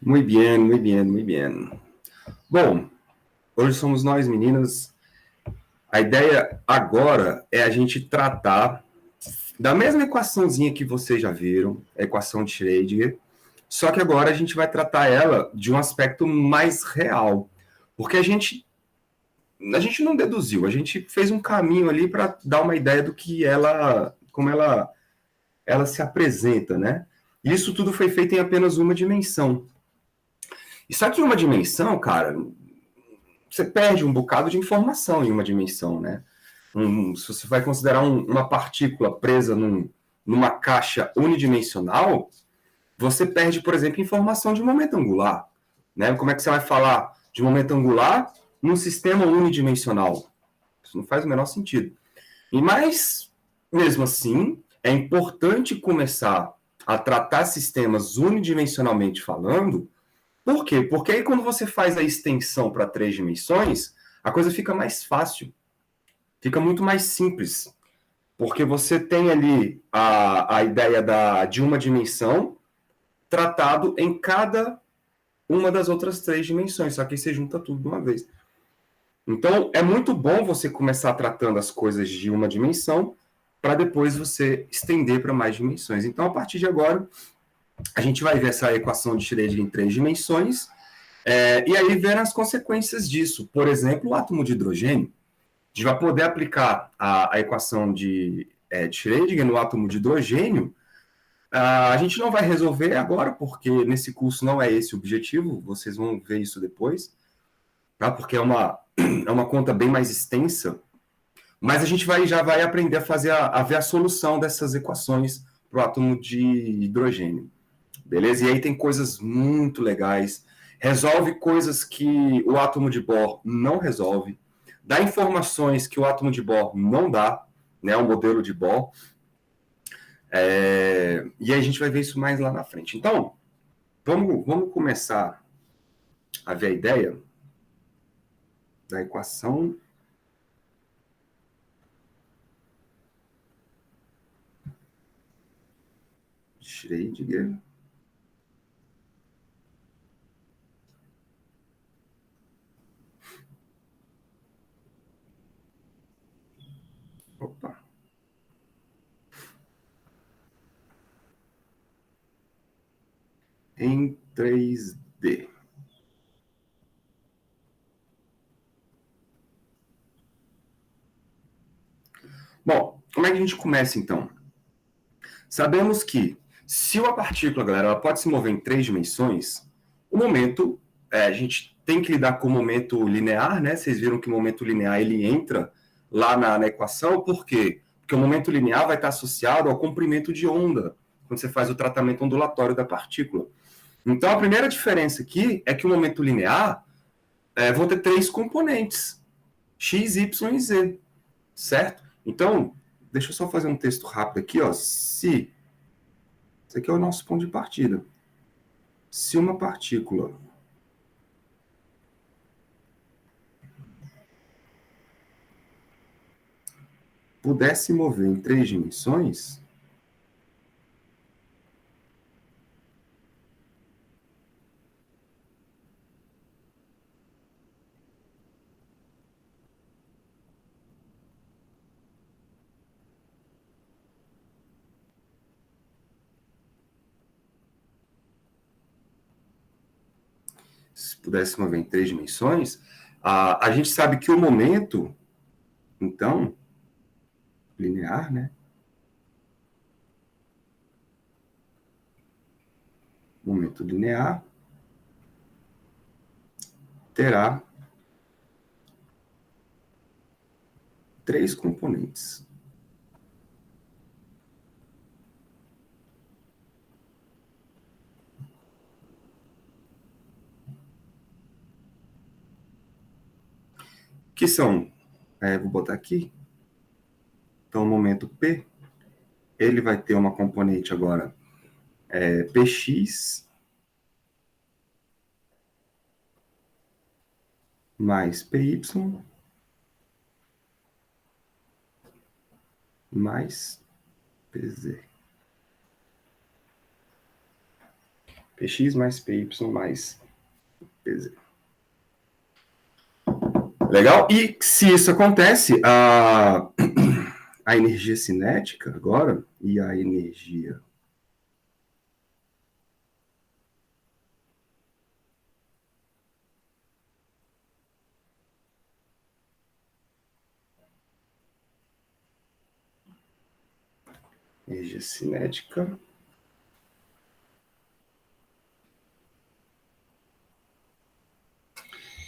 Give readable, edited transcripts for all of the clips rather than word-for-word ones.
Muy bien, muy bien, muy bien. Bom, hoje somos nós, meninas. A ideia agora é a gente tratar da mesma equaçãozinha que vocês já viram, a equação de Schrödinger, só que agora a gente vai tratar ela de um aspecto mais real. Porque a gente não deduziu, a gente fez um caminho ali para dar uma ideia do que como ela se apresenta, né? Isso tudo foi feito em apenas uma dimensão. E só que em uma dimensão, cara, você perde um bocado de informação em uma dimensão, né? Se você vai considerar uma partícula presa numa caixa unidimensional, você perde, por exemplo, informação de momento angular. Né? Como é que você vai falar de momento angular num sistema unidimensional? Isso não faz o menor sentido. Mas, mesmo assim, é importante começar a tratar sistemas unidimensionalmente falando. Por quê? Porque aí quando você faz a extensão para 3 dimensões, a coisa fica mais fácil, fica muito mais simples. Porque você tem ali a ideia de uma dimensão tratado em cada uma das outras 3 dimensões, só que aí você junta tudo de uma vez. Então, é muito bom você começar tratando as coisas de uma dimensão para depois você estender para mais dimensões. Então, a partir de agora, a gente vai ver essa equação de Schrödinger em 3 dimensões, e aí ver as consequências disso. Por exemplo, o átomo de hidrogênio. A gente vai poder aplicar a equação de Schrödinger no átomo de hidrogênio. A gente não vai resolver agora, porque nesse curso não é esse o objetivo, vocês vão ver isso depois, tá? Porque é uma conta bem mais extensa, mas a gente já vai aprender a ver a solução dessas equações para o átomo de hidrogênio, beleza? E aí tem coisas muito legais, resolve coisas que o átomo de Bohr não resolve, dá informações que o átomo de Bohr não dá, né? O modelo de Bohr. E aí a gente vai ver isso mais lá na frente. Então, vamos começar a ver a ideia da equação de Schrödinger. Opa. Em 3D. Bom, como é que a gente começa então? Sabemos que se uma partícula, galera, ela pode se mover em 3 dimensões, o momento, a gente tem que lidar com o momento linear, né? Vocês viram que o momento linear ele entra lá na equação, por quê? Porque o momento linear vai estar associado ao comprimento de onda, quando você faz o tratamento ondulatório da partícula. Então, a primeira diferença aqui é que o momento linear vão ter 3 componentes, x, y e z, certo? Então, deixa eu só fazer um texto rápido aqui, ó. Se esse aqui é o nosso ponto de partida. Se uma partícula pudesse mover em 3 dimensões, a gente sabe que o momento, então, linear, né? Momento linear terá 3 componentes. Que são, vou botar aqui, então o momento P, ele vai ter uma componente agora, Px mais Py mais Pz. Px mais Py mais Pz. Legal? E se isso acontece, a energia cinética agora e a energia cinética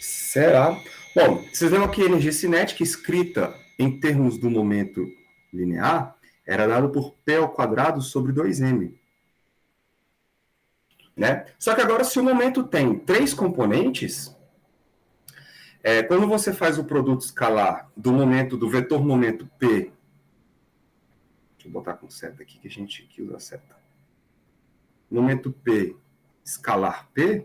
será... Bom, vocês lembram que a energia cinética escrita em termos do momento linear era dada por P ao quadrado sobre 2m. Né? Só que agora, se o momento tem 3 componentes, quando você faz o produto escalar do vetor momento P, deixa eu botar com seta aqui, que a gente aqui usa seta. Momento P, escalar P,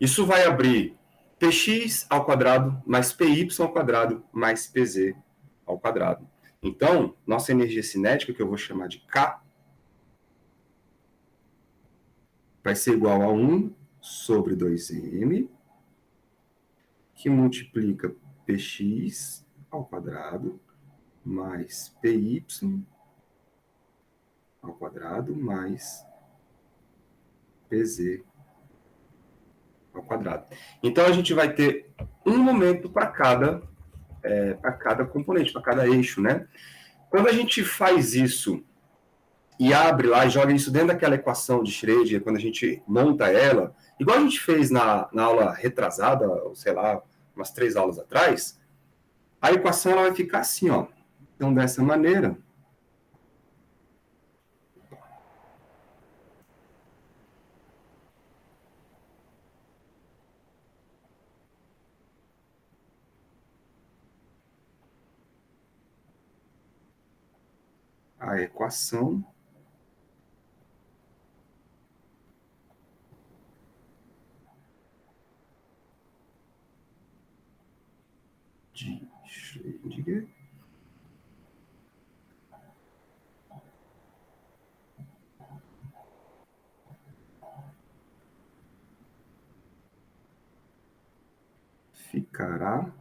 isso vai abrir px ao quadrado mais py ao quadrado mais pz ao quadrado. Então, nossa energia cinética, que eu vou chamar de K, vai ser igual a 1 sobre 2m, que multiplica px ao quadrado mais py ao quadrado mais pz ao quadrado. Então, a gente vai ter um momento para cada componente, para cada eixo, né? Quando a gente faz isso e abre lá e joga isso dentro daquela equação de Schrödinger, quando a gente monta ela, igual a gente fez na aula retrasada, sei lá, umas 3 aulas atrás, a equação ela vai ficar assim, ó. Então, dessa maneira, a equação de Schrödinger ficará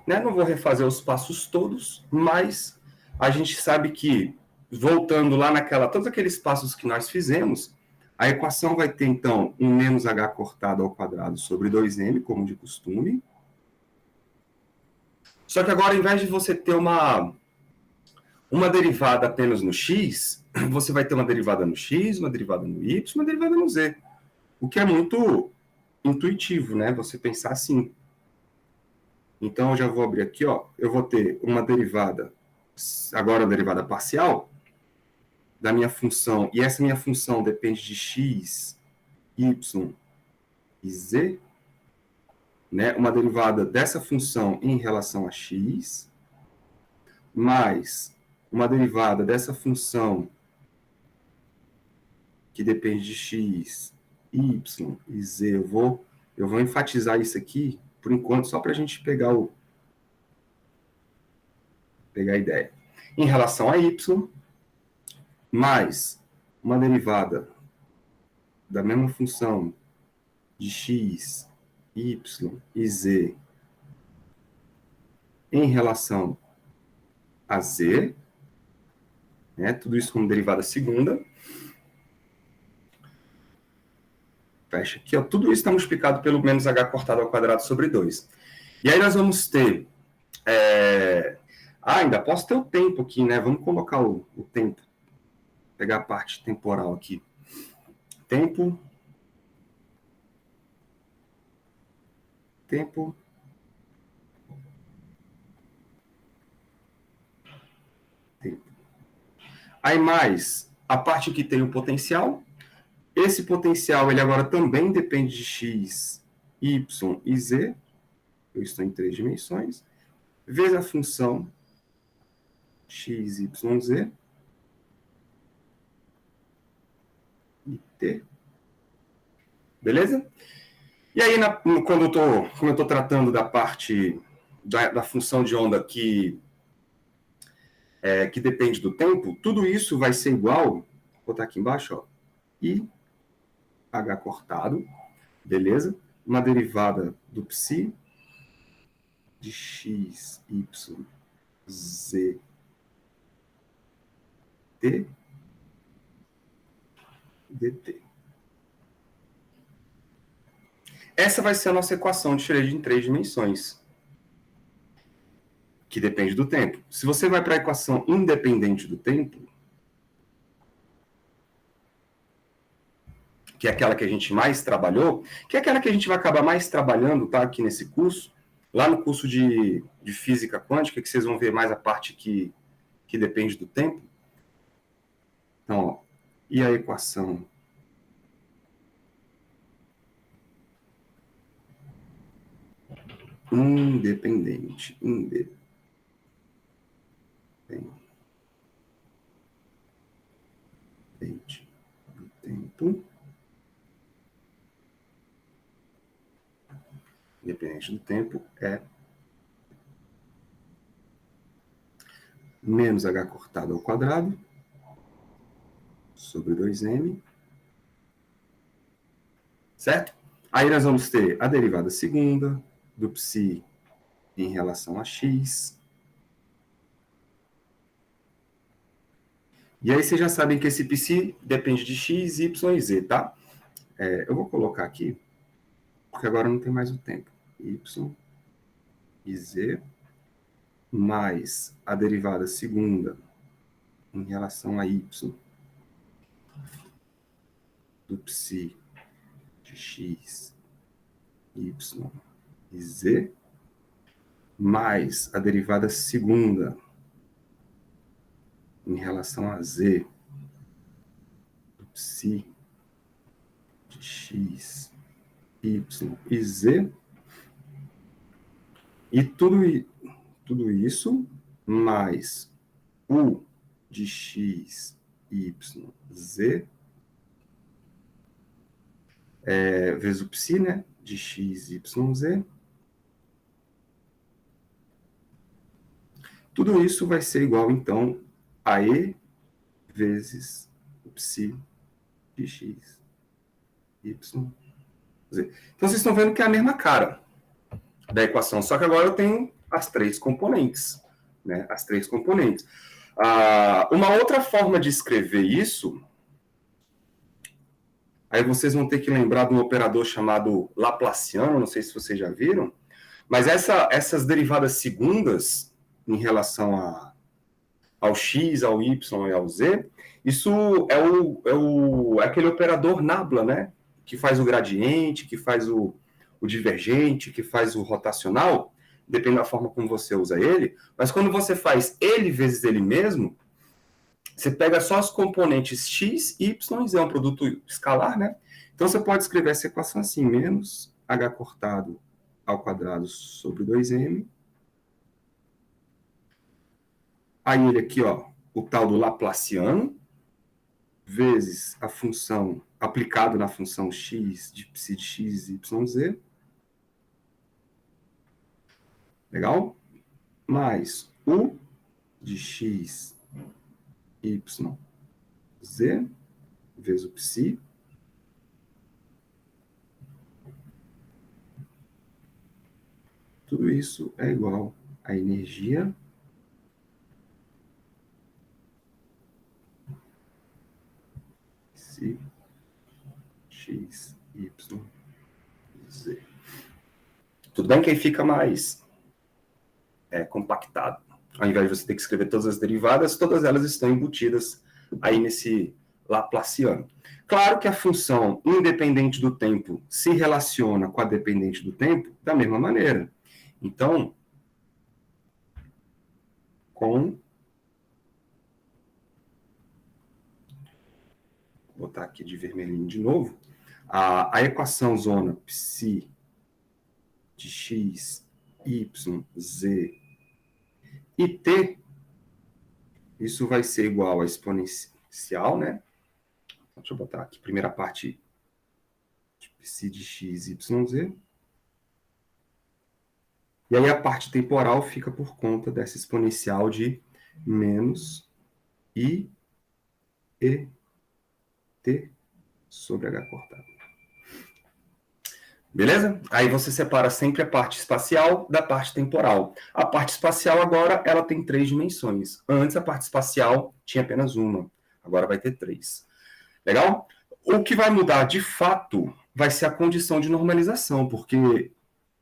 né? Não vou refazer os passos todos, mas a gente sabe que, voltando lá todos aqueles passos que nós fizemos, a equação vai ter, então, um menos h cortado ao quadrado sobre 2m, como de costume. Só que agora, ao invés de você ter uma derivada apenas no x, você vai ter uma derivada no x, uma derivada no y, uma derivada no z. O que é muito intuitivo, né? Você pensar assim. Então, eu já vou abrir aqui, ó. Eu vou ter uma derivada, agora a derivada parcial, da minha função, e essa minha função depende de x, y e z, né? Uma derivada dessa função em relação a x, mais uma derivada dessa função que depende de x, y e z. Eu vou enfatizar isso aqui, por enquanto, só para a gente pegar a ideia. Em relação a y, mais uma derivada da mesma função de x, y e z em relação a z, né? Tudo isso como derivada segunda. Fecha aqui, ó. Tudo isso está multiplicado pelo menos h cortado ao quadrado sobre 2. E aí nós vamos ter... ainda posso ter o tempo aqui, né? Vamos colocar o tempo. Pegar a parte temporal aqui. Tempo. Aí mais a parte que tem o potencial. Esse potencial, ele agora também depende de x, y e z. Eu estou em 3 dimensões. Vezes a função x, y, z. E t. Beleza? E aí, como eu estou tratando da parte da função de onda que depende do tempo, tudo isso vai ser igual, vou botar aqui embaixo, ó, I H cortado, beleza? Uma derivada do psi de x, y, z, t, dt. Essa vai ser a nossa equação de Schrödinger em 3 dimensões, que depende do tempo. Se você vai para a equação independente do tempo, que é aquela que a gente mais trabalhou, que é aquela que a gente vai acabar mais trabalhando, tá, aqui nesse curso, lá no curso de física quântica, que vocês vão ver mais a parte que depende do tempo. Então, ó, e a equação independente do tempo, independente do tempo é menos h cortado ao quadrado sobre 2m, certo? Aí nós vamos ter a derivada segunda do psi em relação a x. E aí vocês já sabem que esse psi depende de x, y e z, tá? Eu vou colocar aqui, porque agora não tem mais o tempo. Y e z mais a derivada segunda em relação a y do psi de x, y e z, mais a derivada segunda em relação a z do psi de x, y e z, e tudo isso mais u de x, y, z, vezes o psi, né, de x, y, z. Tudo isso vai ser igual, então, a E vezes o psi de x, y, z. Então, vocês estão vendo que é a mesma cara da equação, só que agora eu tenho as três componentes, né? As três componentes. Uma outra forma de escrever isso, aí vocês vão ter que lembrar de um operador chamado Laplaciano, não sei se vocês já viram, mas essas derivadas segundas em relação ao x, ao y e ao z, isso é aquele operador nabla, né? Que faz o gradiente, que faz o divergente, que faz o rotacional, depende da forma como você usa ele, mas quando você faz ele vezes ele mesmo, você pega só os componentes x, y e z, é um produto escalar, né? Então você pode escrever essa equação assim, menos h cortado ao quadrado sobre 2m. Aí ele aqui, ó, o tal do Laplaciano, vezes a função, aplicado na função x de psi de x, y, z. Legal? Mais u de x, y, z, vezes o psi. Tudo isso é igual à energia psi, x, y, z. Tudo bem que aí fica mais compactado. Ao invés de você ter que escrever todas as derivadas, todas elas estão embutidas aí nesse Laplaciano. Claro que a função independente do tempo se relaciona com a dependente do tempo da mesma maneira. Então, vou botar aqui de vermelhinho de novo, a equação zona psi de x, y, z e t, isso vai ser igual a exponencial, né? Deixa eu botar aqui, primeira parte de psi de x, y, z. E aí a parte temporal fica por conta dessa exponencial de menos i e t sobre h cortado. Beleza? Aí você separa sempre a parte espacial da parte temporal. A parte espacial agora ela tem 3 dimensões. Antes a parte espacial tinha apenas uma. Agora vai ter 3. Legal? O que vai mudar de fato vai ser a condição de normalização, porque,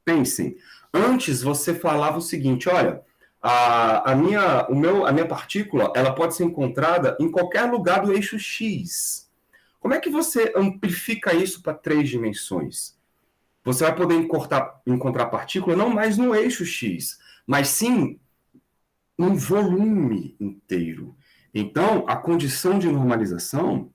pensem, antes você falava o seguinte, olha, a minha partícula ela pode ser encontrada em qualquer lugar do eixo X. Como é que você amplifica isso para 3 dimensões? Você vai poder encontrar partícula não mais no eixo X, mas sim um volume inteiro. Então, a condição de normalização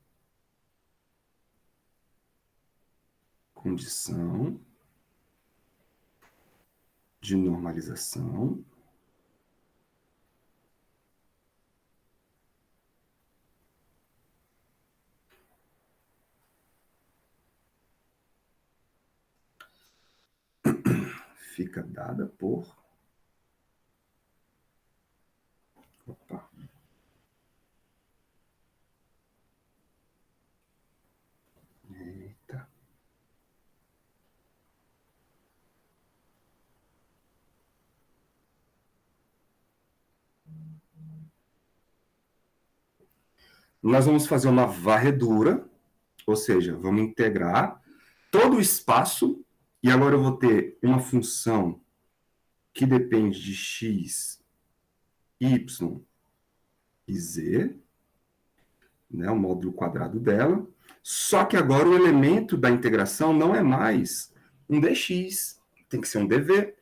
fica dada por... Opa. Eita. Nós vamos fazer uma varredura, ou seja, vamos integrar todo o espaço, e agora eu vou ter uma função que depende de x, y e z, né, o módulo quadrado dela, só que agora o elemento da integração não é mais um dx, tem que ser um dv.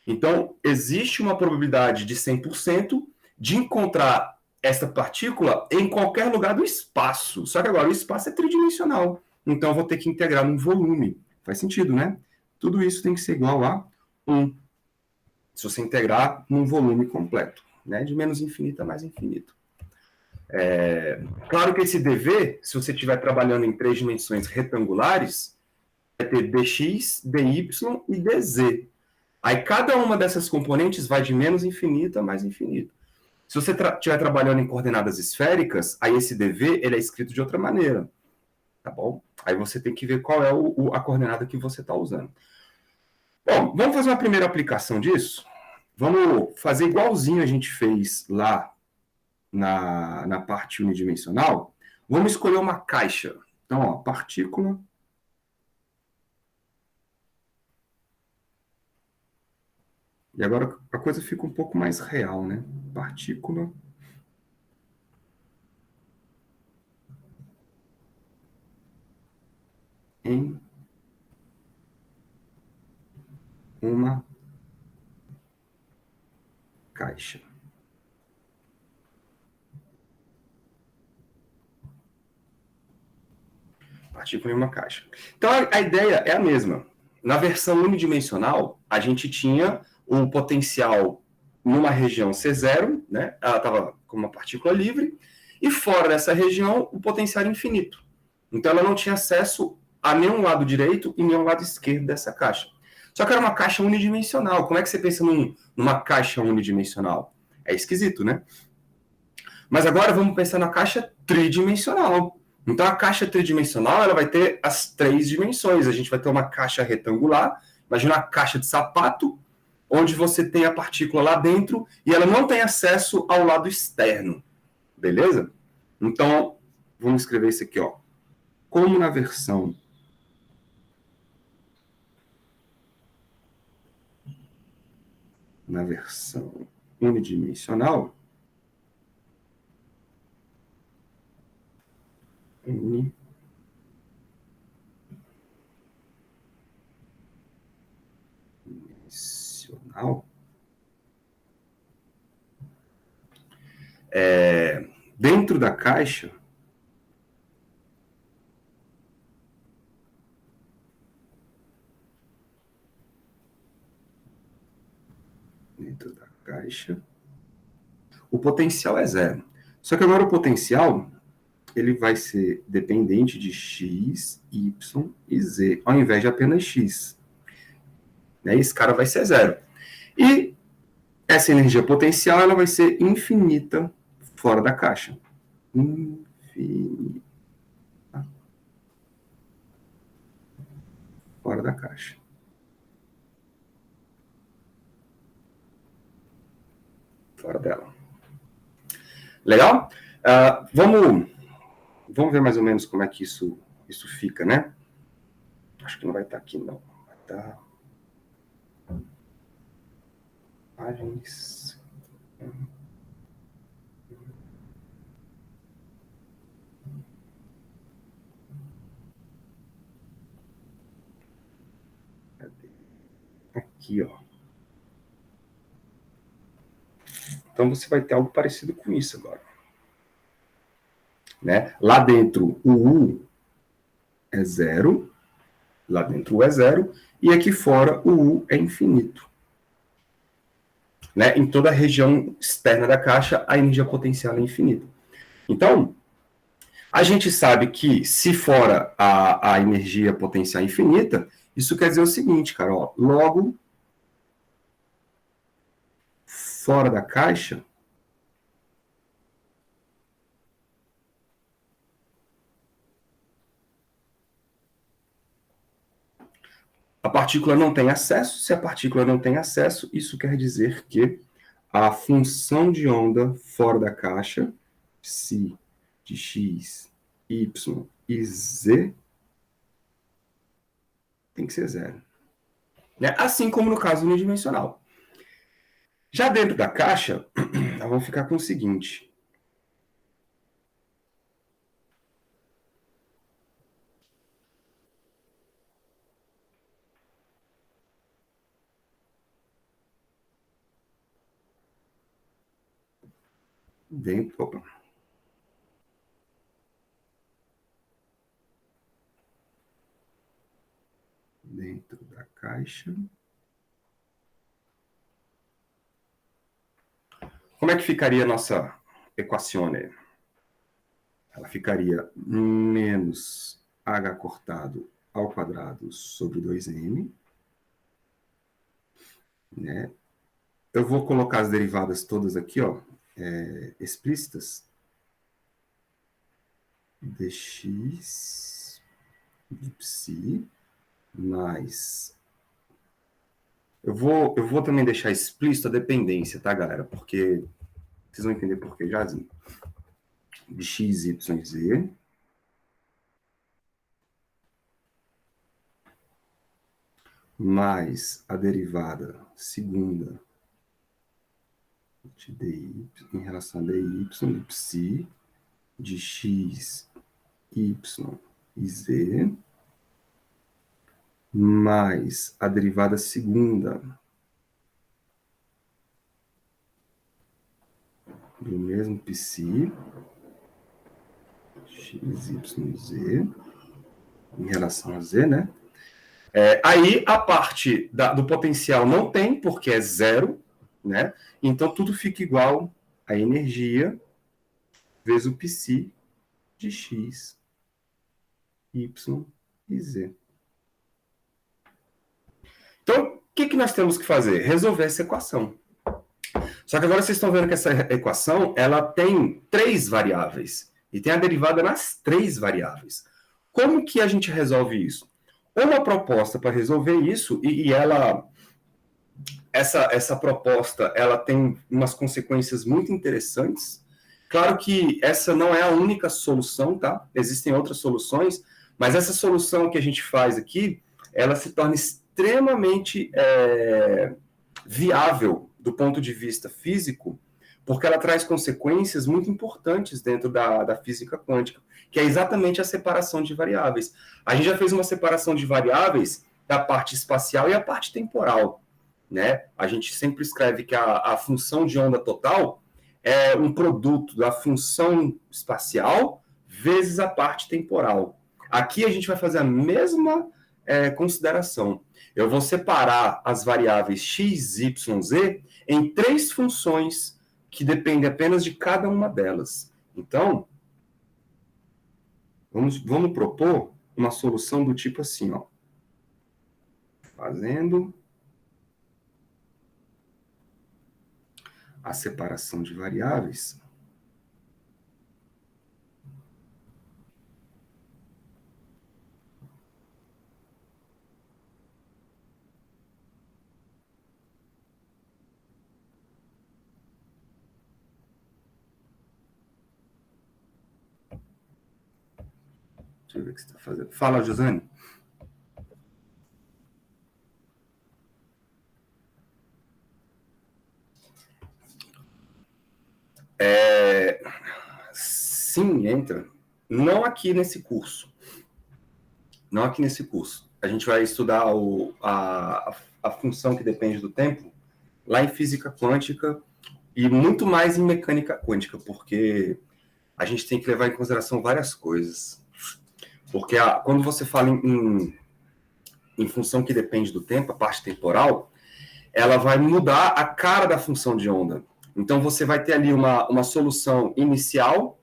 Então, existe uma probabilidade de 100% de encontrar essa partícula em qualquer lugar do espaço. Só que agora o espaço é tridimensional. Então, eu vou ter que integrar num volume. Faz sentido, né? Tudo isso tem que ser igual a 1. Se você integrar num volume completo. Né? De menos infinito a mais infinito. Claro que esse dv, se você estiver trabalhando em 3 dimensões retangulares, vai ter dx, dy e dz. Aí cada uma dessas componentes vai de menos infinito a mais infinito. Se você estiver trabalhando em coordenadas esféricas, aí esse dv ele é escrito de outra maneira. Tá bom? Aí você tem que ver qual é a coordenada que você está usando. Bom, vamos fazer uma primeira aplicação disso? Vamos fazer igualzinho a gente fez lá na parte unidimensional. Vamos escolher uma caixa. Então, ó, partícula. E agora a coisa fica um pouco mais real, né? Partícula em uma caixa. Partícula em uma caixa. Então, a ideia é a mesma. Na versão unidimensional, a gente tinha o potencial numa região C0, né? Ela estava com uma partícula livre, e fora dessa região, o potencial era infinito. Então, ela não tinha acesso a nenhum lado direito e nenhum lado esquerdo dessa caixa. Só que era uma caixa unidimensional. Como é que você pensa numa caixa unidimensional? É esquisito, né? Mas agora vamos pensar na caixa tridimensional. Então, a caixa tridimensional ela vai ter as 3 dimensões. A gente vai ter uma caixa retangular, imagina uma caixa de sapato, onde você tem a partícula lá dentro e ela não tem acesso ao lado externo. Beleza? Então, vamos escrever isso aqui, ó. Como na versão unidimensional, dentro da caixa, o potencial é 0. Só que agora o potencial ele vai ser dependente de x, y e z, ao invés de apenas x. Né? Esse cara vai ser zero. E essa energia potencial ela vai ser infinita fora da caixa. Infinita. Fora da caixa. Fora dela. Legal? Vamos ver mais ou menos como é que isso fica, né? Acho que não vai estar aqui, não. Vai estar... Imagens... Aqui, ó. Então, você vai ter algo parecido com isso agora. Né? Lá dentro, o U é zero. Lá dentro, o U é zero. E aqui fora, o U é infinito. Né? Em toda a região externa da caixa, a energia potencial é infinita. Então, a gente sabe que se fora a energia potencial infinita, isso quer dizer o seguinte, cara, ó, logo fora da caixa, a partícula não tem acesso. Se a partícula não tem acesso, isso quer dizer que a função de onda fora da caixa, psi de x, y e z, tem que ser zero. Né? Assim como no caso unidimensional. Já dentro da caixa, nós vamos ficar com o seguinte. Dentro da caixa. Como é que ficaria a nossa equação? Ela ficaria menos h cortado ao quadrado sobre 2m. Né? Eu vou colocar as derivadas todas aqui, ó, explícitas. dx de psi mais... Eu vou também deixar explícito a dependência, tá, galera? Porque vocês vão entender por que jazinho. De x, y e z. Mais a derivada segunda de dy em relação a dy de psi de x, y e z, mais a derivada segunda do mesmo psi, x, y e z, em relação a z, né? Aí a parte do potencial não tem, porque é zero, né? Então tudo fica igual a energia vezes o psi de x, y e z. Então, o que nós temos que fazer? Resolver essa equação. Só que agora vocês estão vendo que essa equação ela tem 3 variáveis. E tem a derivada nas 3 variáveis. Como que a gente resolve isso? Uma proposta para resolver isso, e essa proposta ela tem umas consequências muito interessantes. Claro que essa não é a única solução, tá? Existem outras soluções, mas essa solução que a gente faz aqui, ela se torna extremamente viável do ponto de vista físico, porque ela traz consequências muito importantes dentro da física quântica, que é exatamente a separação de variáveis. A gente já fez uma separação de variáveis da parte espacial e a parte temporal. Né? A gente sempre escreve que a função de onda total é um produto da função espacial vezes a parte temporal. Aqui a gente vai fazer a mesma consideração. Eu vou separar as variáveis x, y, z em 3 funções que dependem apenas de cada uma delas. Então, Vamos propor uma solução do tipo assim, ó. Fazendo a separação de variáveis. Deixa eu ver o que você está fazendo. Fala, Josane. Sim, entra. Não aqui nesse curso. Não aqui nesse curso. A gente vai estudar a função que depende do tempo lá em física quântica e muito mais em mecânica quântica, porque a gente tem que levar em consideração várias coisas. Porque quando você fala em função que depende do tempo, a parte temporal, ela vai mudar a cara da função de onda. Então você vai ter ali uma solução inicial,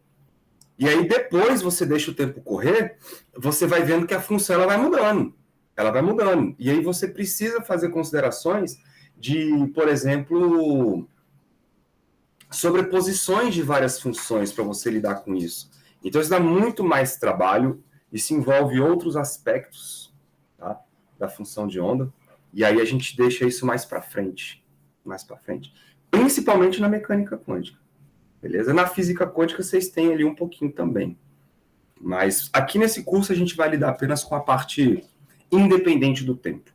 e aí depois você deixa o tempo correr, você vai vendo que a função ela vai mudando. Ela vai mudando. E aí você precisa fazer considerações de, por exemplo, sobreposições de várias funções para você lidar com isso. Então isso dá muito mais trabalho, isso envolve outros aspectos, tá, da função de onda, e aí a gente deixa isso mais para frente, principalmente na mecânica quântica, beleza? Na física quântica vocês têm ali um pouquinho também, mas aqui nesse curso a gente vai lidar apenas com a parte independente do tempo,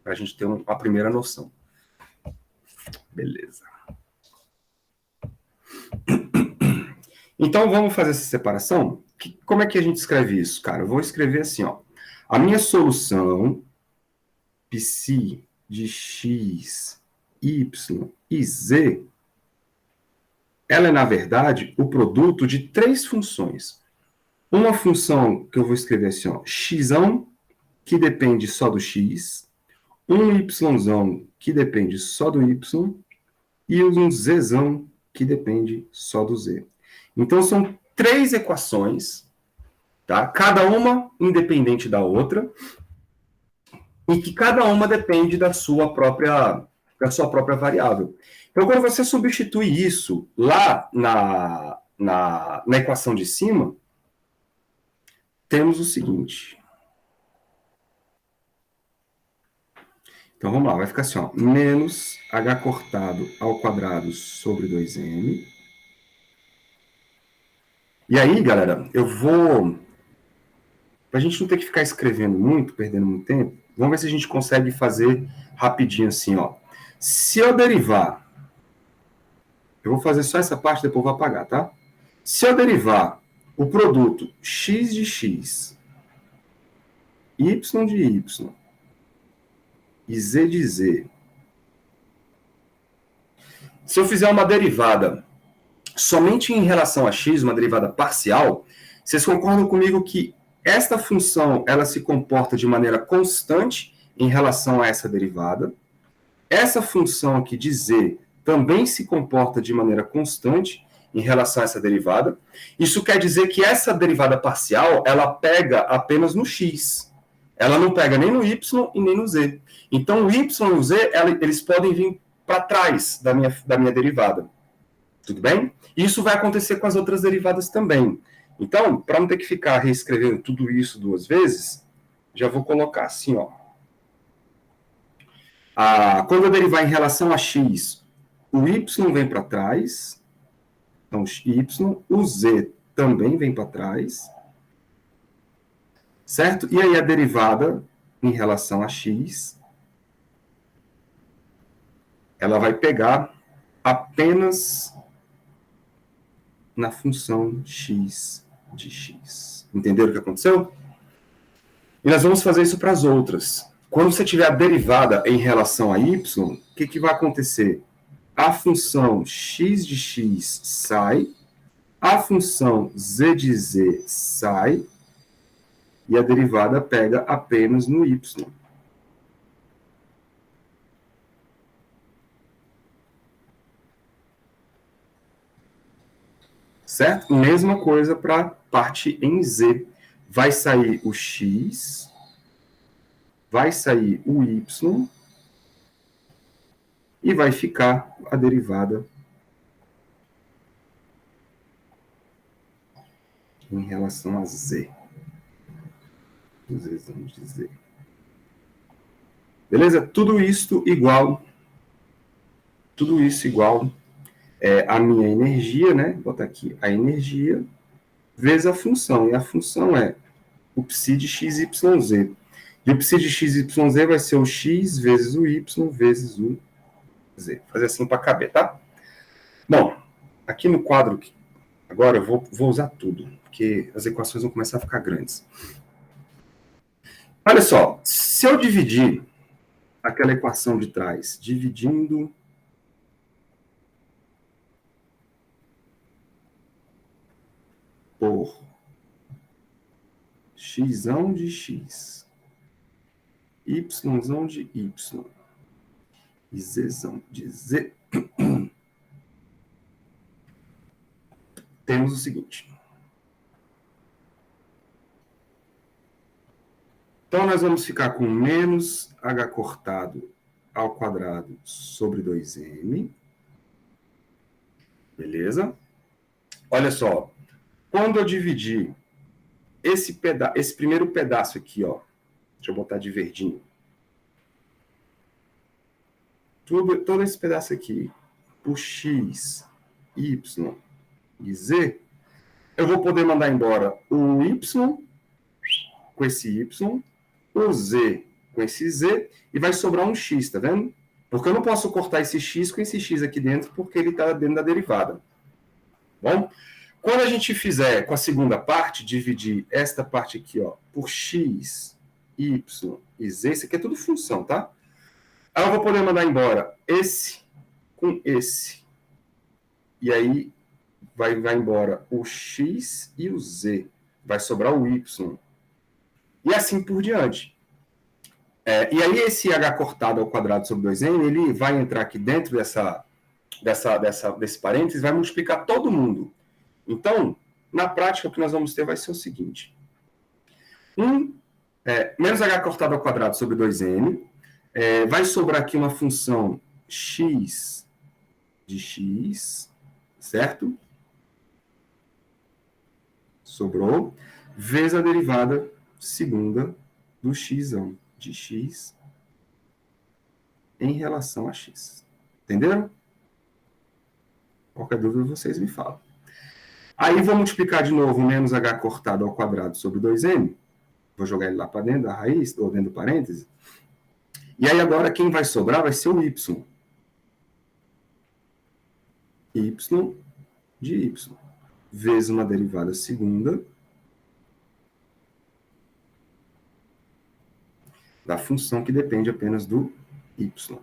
para a gente ter uma primeira noção. Beleza. Então, vamos fazer essa separação? Como é que a gente escreve isso, cara? Eu vou escrever assim, ó. A minha solução, psi de x, y e z, ela é, na verdade, o produto de três funções. Uma função que eu vou escrever assim, ó, x, que depende só do x, um y que depende só do y, e um z que depende só do z. Então, são três equações, tá? Cada uma independente da outra, e que cada uma depende da sua própria variável. Então, quando você substitui isso lá na equação de cima, temos o seguinte. Então, vamos lá, vai ficar assim, ó, menos h cortado ao quadrado sobre 2m. E aí, galera, eu vou... Para a gente não ter que ficar escrevendo muito, perdendo muito tempo, vamos ver se a gente consegue fazer rapidinho assim, ó. Se eu derivar, eu vou fazer só essa parte, depois vou apagar, tá? Se eu derivar o produto x de x, y de y e z de z, se eu fizer uma derivada somente em relação a x, uma derivada parcial, vocês concordam comigo que esta função ela se comporta de maneira constante em relação a essa derivada? Essa função aqui de z também se comporta de maneira constante em relação a essa derivada. Isso quer dizer que essa derivada parcial, ela pega apenas no x. Ela não pega nem no y e nem no z. Então, o y e o z, eles podem vir para trás da minha derivada. Tudo bem? Isso vai acontecer com as outras derivadas também. Então, para não ter que ficar reescrevendo tudo isso duas vezes, já vou colocar assim, ó. Quando eu derivar em relação a x, o y vem para trás, então y, o z também vem para trás, certo? E aí a derivada em relação a x, ela vai pegar apenas na função x de x. Entenderam o que aconteceu? E nós vamos fazer isso para as outras. Quando você tiver a derivada em relação a y, o que vai acontecer? A função x de x sai, a função z de z sai, e a derivada pega apenas no y. Certo? Mesma coisa para a parte em z. vai sair o x, vai sair o y, e vai ficar a derivada em relação a z. Vamos dizer. Beleza? Tudo isso igual a minha energia, né? Vou botar aqui a energia vezes a função. E a função é o psi de x, y, z. E o psi de x, y, z vai ser o x vezes o y vezes o z. Vou fazer assim para caber, tá? Bom, aqui no quadro, agora eu vou usar tudo, porque as equações vão começar a ficar grandes. Olha só, se eu dividir aquela equação de trás, dividindo por x de x, y de y e z de z, temos o seguinte. Então, nós vamos ficar com menos h cortado ao quadrado sobre 2m. Beleza? Olha só. Quando eu dividir esse primeiro pedaço aqui, ó, deixa eu botar de verdinho. Todo esse pedaço aqui, por x, y e z, eu vou poder mandar embora o y com esse y, o z com esse z, e vai sobrar um x, tá vendo? Porque eu não posso cortar esse x com esse x aqui dentro, porque ele está dentro da derivada. Bom, quando a gente fizer com a segunda parte, dividir esta parte aqui, ó, por x, y e z, isso aqui é tudo função, tá? Aí eu vou poder mandar embora esse com esse. E aí vai embora o x e o z. Vai sobrar o y. E assim por diante. E aí esse h cortado ao quadrado sobre 2n, ele vai entrar aqui dentro desse parênteses, vai multiplicar todo mundo. Então, na prática, o que nós vamos ter vai ser o seguinte. Menos h cortado ao quadrado sobre 2n, vai sobrar aqui uma função x de x, certo? Sobrou, vezes a derivada segunda do x de x em relação a x. Entenderam? Qualquer dúvida vocês me falam. Aí vou multiplicar de novo menos h cortado ao quadrado sobre 2n. Vou jogar ele lá para dentro da raiz, ou dentro do parêntese. E aí agora quem vai sobrar vai ser o y. Y de y. Vezes uma derivada segunda da função que depende apenas do y.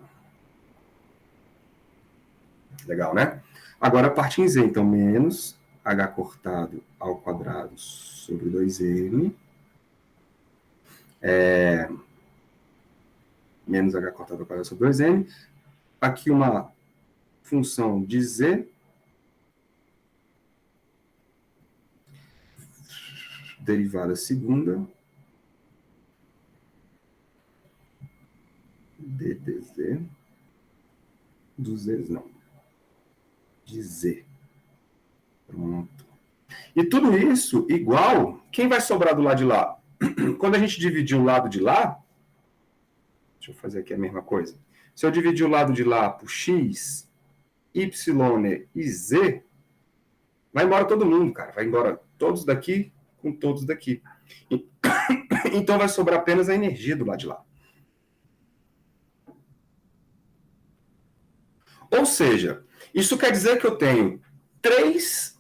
Legal, né? Agora a parte em z, então, menos h cortado ao quadrado sobre 2m, menos h cortado ao quadrado sobre 2m, aqui uma função de z, derivada segunda, de dz, do z, não, de z. Pronto. E tudo isso igual, quem vai sobrar do lado de lá? Quando a gente dividir o lado de lá, deixa eu fazer aqui a mesma coisa. Se eu dividir o lado de lá por x, y e z, vai embora todo mundo, cara. Vai embora todos daqui com todos daqui. Então vai sobrar apenas a energia do lado de lá. Ou seja, isso quer dizer que eu tenho 3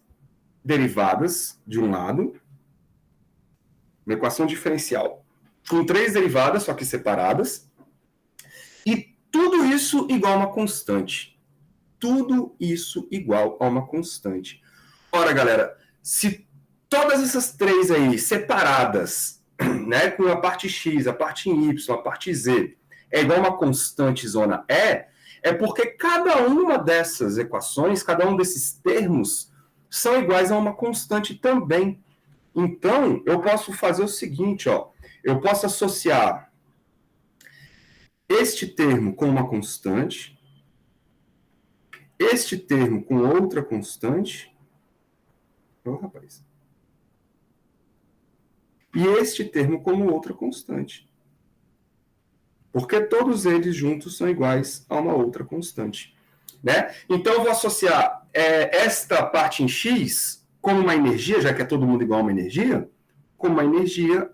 derivadas de um lado, uma equação diferencial com 3 derivadas, só que separadas, e tudo isso igual a uma constante. Tudo isso igual a uma constante. Ora, galera, se todas essas 3 aí separadas, né, com a parte x, a parte y, a parte z, é igual a uma constante zona E, é porque cada uma dessas equações, cada um desses termos, são iguais a uma constante também. Então, eu posso fazer o seguinte, ó. Eu posso associar este termo com uma constante, este termo com outra constante, oh, rapaz, e este termo como outra constante. Porque todos eles juntos são iguais a uma outra constante. Né? Então, eu vou associar esta parte em x como uma energia, já que é todo mundo igual a uma energia, como uma energia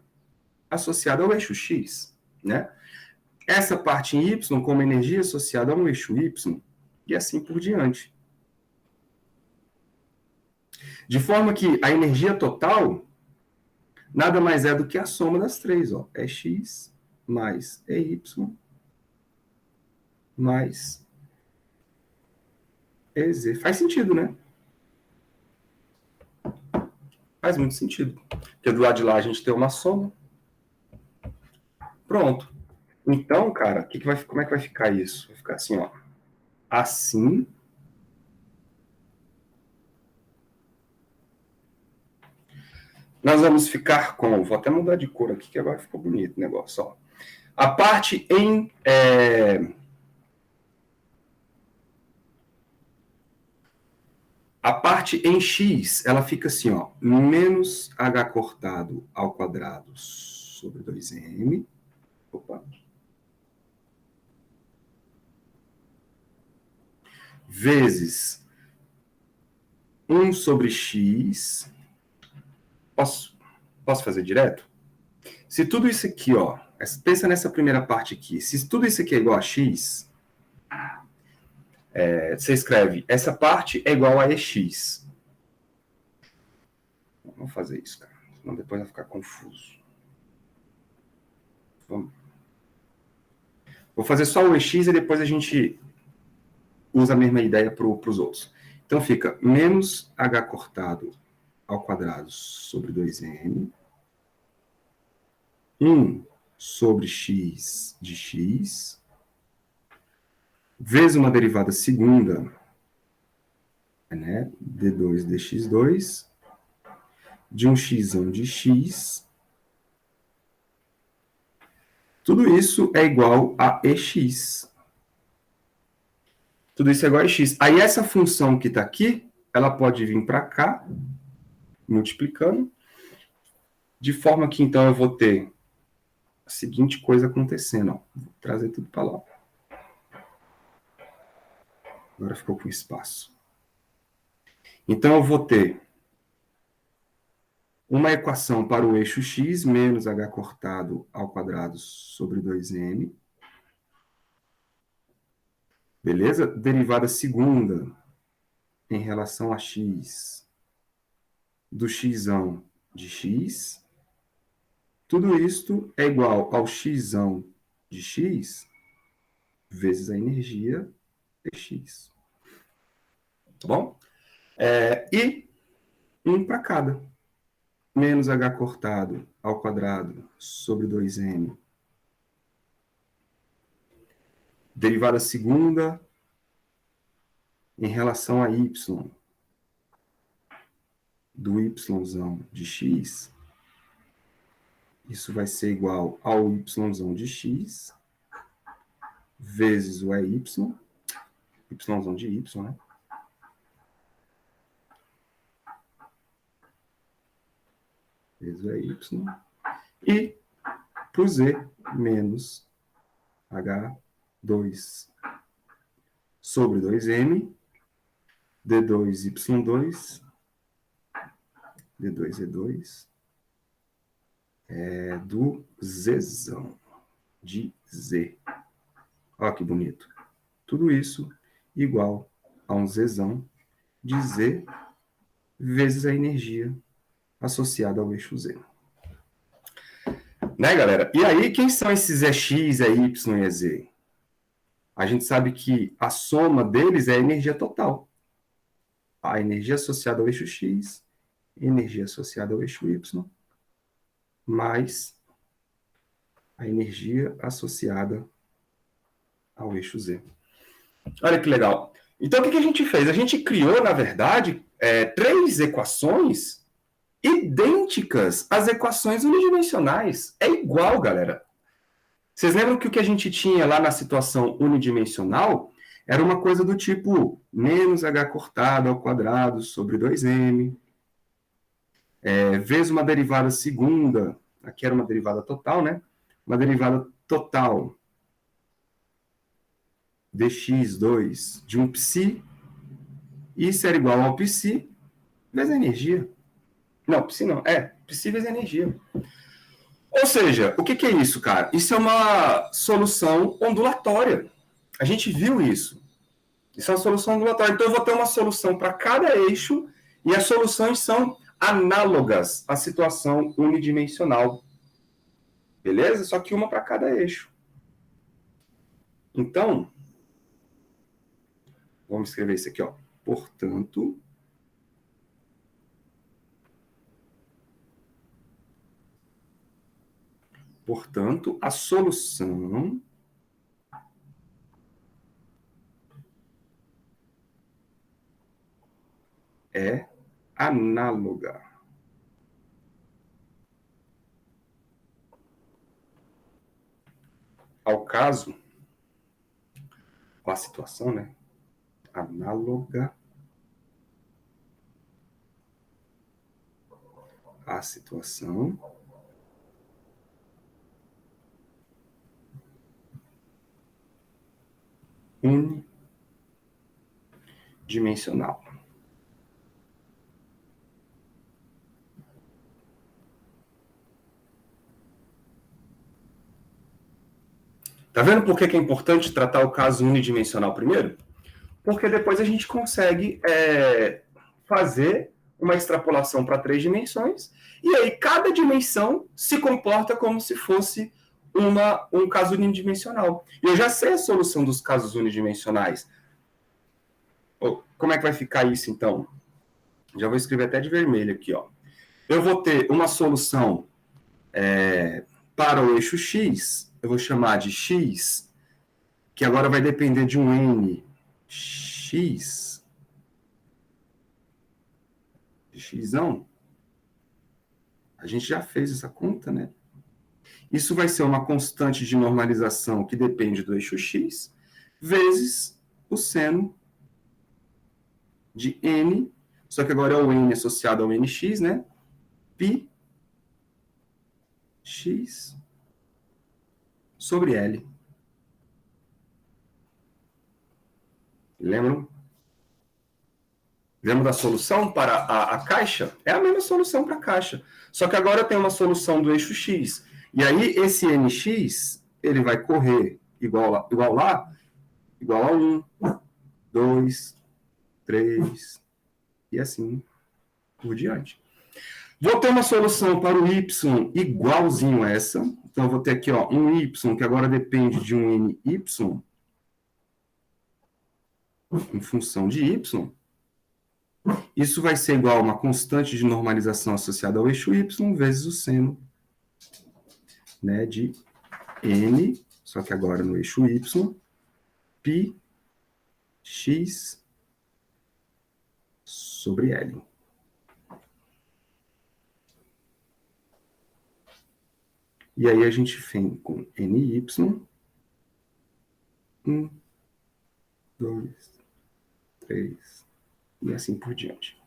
associada ao eixo x. Né? Essa parte em y como energia associada a um eixo y, e assim por diante. De forma que a energia total nada mais é do que a soma das três. Ó. É x mais EY mais EZ. Faz sentido, né? Faz muito sentido. Porque do lado de lá a gente tem uma soma. Pronto. Então, cara, como é que vai ficar isso? Vai ficar assim, ó. Assim. Nós vamos ficar com... Vou até mudar de cor aqui, que agora ficou bonito o negócio, ó. A parte em... A parte em x, ela fica assim, ó. Menos h cortado ao quadrado sobre 2m. Opa. Vezes 1 sobre x. Posso fazer direto? Se tudo isso aqui, ó, pensa nessa primeira parte aqui. Se tudo isso aqui é igual a x, você escreve, essa parte é igual a EX. Vamos fazer isso, cara. Senão depois vai ficar confuso. Vamos. Vou fazer só o EX e depois a gente usa a mesma ideia para os outros. Então fica menos h cortado ao quadrado sobre 2m. 1 sobre x de x, vezes uma derivada segunda, né, d2 dx2, de um x de x. Tudo isso é igual a EX. Tudo isso é igual a EX. Aí essa função que está aqui, ela pode vir para cá, multiplicando, de forma que então eu vou ter a seguinte coisa acontecendo. Ó. Vou trazer tudo para lá. Agora ficou com espaço. Então eu vou ter uma equação para o eixo x menos h cortado ao quadrado sobre 2m. Beleza? Derivada segunda em relação a x do x de x. Tudo isto é igual ao x de x vezes a energia de x. Tá bom? E 1 para cada. Menos h cortado ao quadrado sobre 2m. Derivada segunda em relação a y do y de x. Isso vai ser igual ao y de x vezes o EY, y de y, né? Vezes o EY. E para o z menos h2 sobre 2m, d2y2, d2e2, do zão de z. Olha que bonito. Tudo isso igual a um zão de z vezes a energia associada ao eixo z. Né, galera? E aí, quem são esses EX, EY e EZ? A gente sabe que a soma deles é a energia total. A energia associada ao eixo x, energia associada ao eixo y, mais a energia associada ao eixo z. Olha que legal. Então, o que a gente fez? A gente criou, na verdade, 3 equações idênticas às equações unidimensionais. É igual, galera. Vocês lembram que o que a gente tinha lá na situação unidimensional era uma coisa do tipo menos h cortado ao quadrado sobre 2m, vezes uma derivada segunda, aqui era uma derivada total, né? Uma derivada total dx2 de um psi, isso era igual ao psi vezes a energia. Não, psi não, psi vezes a energia. Ou seja, o que é isso, cara? Isso é uma solução ondulatória. A gente viu isso. Isso é uma solução ondulatória. Então, eu vou ter uma solução para cada eixo e as soluções são análogas à situação unidimensional. Beleza? Só que uma para cada eixo. Então, vamos escrever isso aqui, ó. Portanto, a solução é análoga ao caso, com a situação, né? Análoga à situação unidimensional. Tá vendo por que é importante tratar o caso unidimensional primeiro? Porque depois a gente consegue fazer uma extrapolação para 3 dimensões, e aí cada dimensão se comporta como se fosse um caso unidimensional. E eu já sei a solução dos casos unidimensionais. Como é que vai ficar isso, então? Já vou escrever até de vermelho aqui, ó. Eu vou ter uma solução para o eixo x, eu vou chamar de x, que agora vai depender de um n x, de xão. A gente já fez essa conta, né? Isso vai ser uma constante de normalização que depende do eixo x, vezes o seno de n, só que agora é o n associado ao nx, né? Pi x sobre L. Lembram? Lembra da solução para a caixa? É a mesma solução para a caixa. Só que agora eu tenho uma solução do eixo x. E aí, esse nx, ele vai correr igual a 1, 2, 3, e assim por diante. Vou ter uma solução para o y igualzinho a essa. Então, eu vou ter aqui um y que agora depende de um ny em função de y. Isso vai ser igual a uma constante de normalização associada ao eixo y vezes o seno, né, de n, só que agora no eixo y, pi x sobre L. E aí a gente vem com ny, 1, 2, 3, e assim por diante.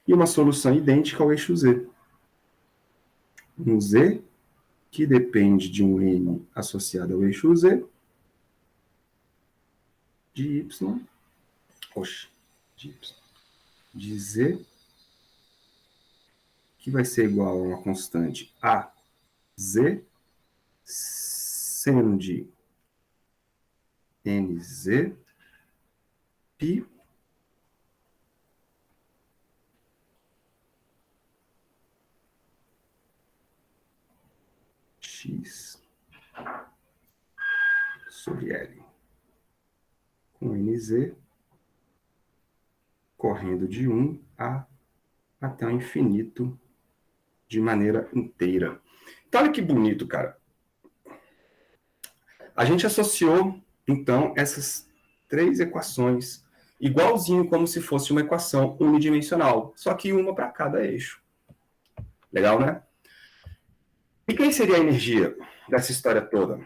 E uma solução idêntica ao eixo z. Um z que depende de um n associado ao eixo z, de y, de z, que vai ser igual a uma constante a z, seno de nz, pi x sobre L, com nz correndo de 1 até o infinito de maneira inteira. Então, olha que bonito, cara. A gente associou, então, essas 3 equações igualzinho como se fosse uma equação unidimensional, só que uma para cada eixo. Legal, né? E quem seria a energia dessa história toda?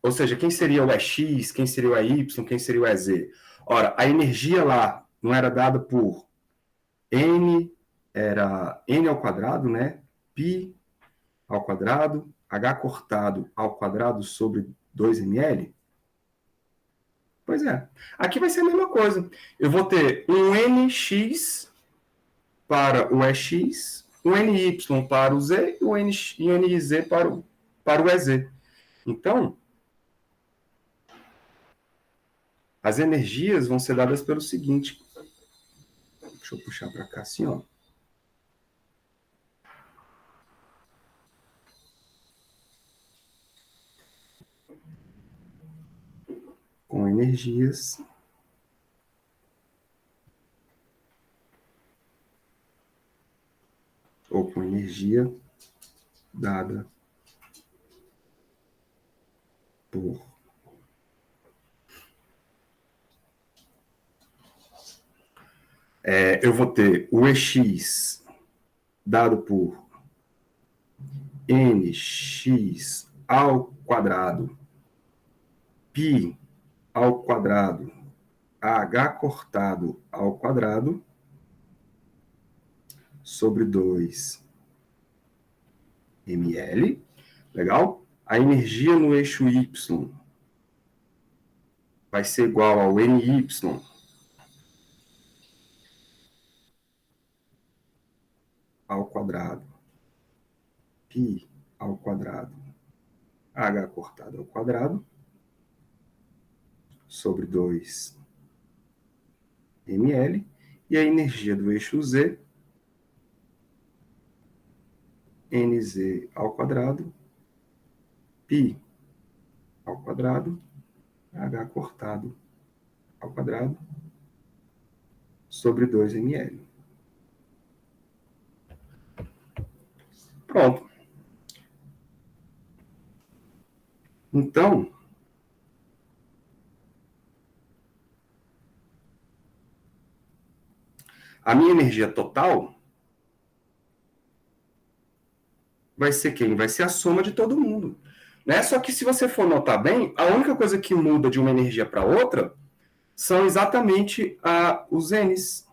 Ou seja, quem seria o EX, quem seria o EY, quem seria o EZ? Ora, a energia lá não era dada por N, era N ao quadrado, né? Pi ao quadrado, H cortado ao quadrado sobre 2ml? Pois é. Aqui vai ser a mesma coisa. Eu vou ter um NX para o EX, um NY para o Z e um NZ para o EZ. Então, as energias vão ser dadas pelo seguinte. Deixa eu puxar para cá assim, ó. Com energias ou com energia dada por eu vou ter o EX dado por nx ao quadrado π ao quadrado h cortado ao quadrado sobre 2ml. Legal? A energia no eixo y vai ser igual ao ny ao quadrado π ao quadrado h cortado ao quadrado sobre 2ml. E a energia do eixo z, nz ao quadrado π ao quadrado h cortado ao quadrado sobre 2ml. Pronto. Então, a minha energia total vai ser quem? Vai ser a soma de todo mundo. Né? Só que se você for notar bem, a única coisa que muda de uma energia para outra são exatamente os N's.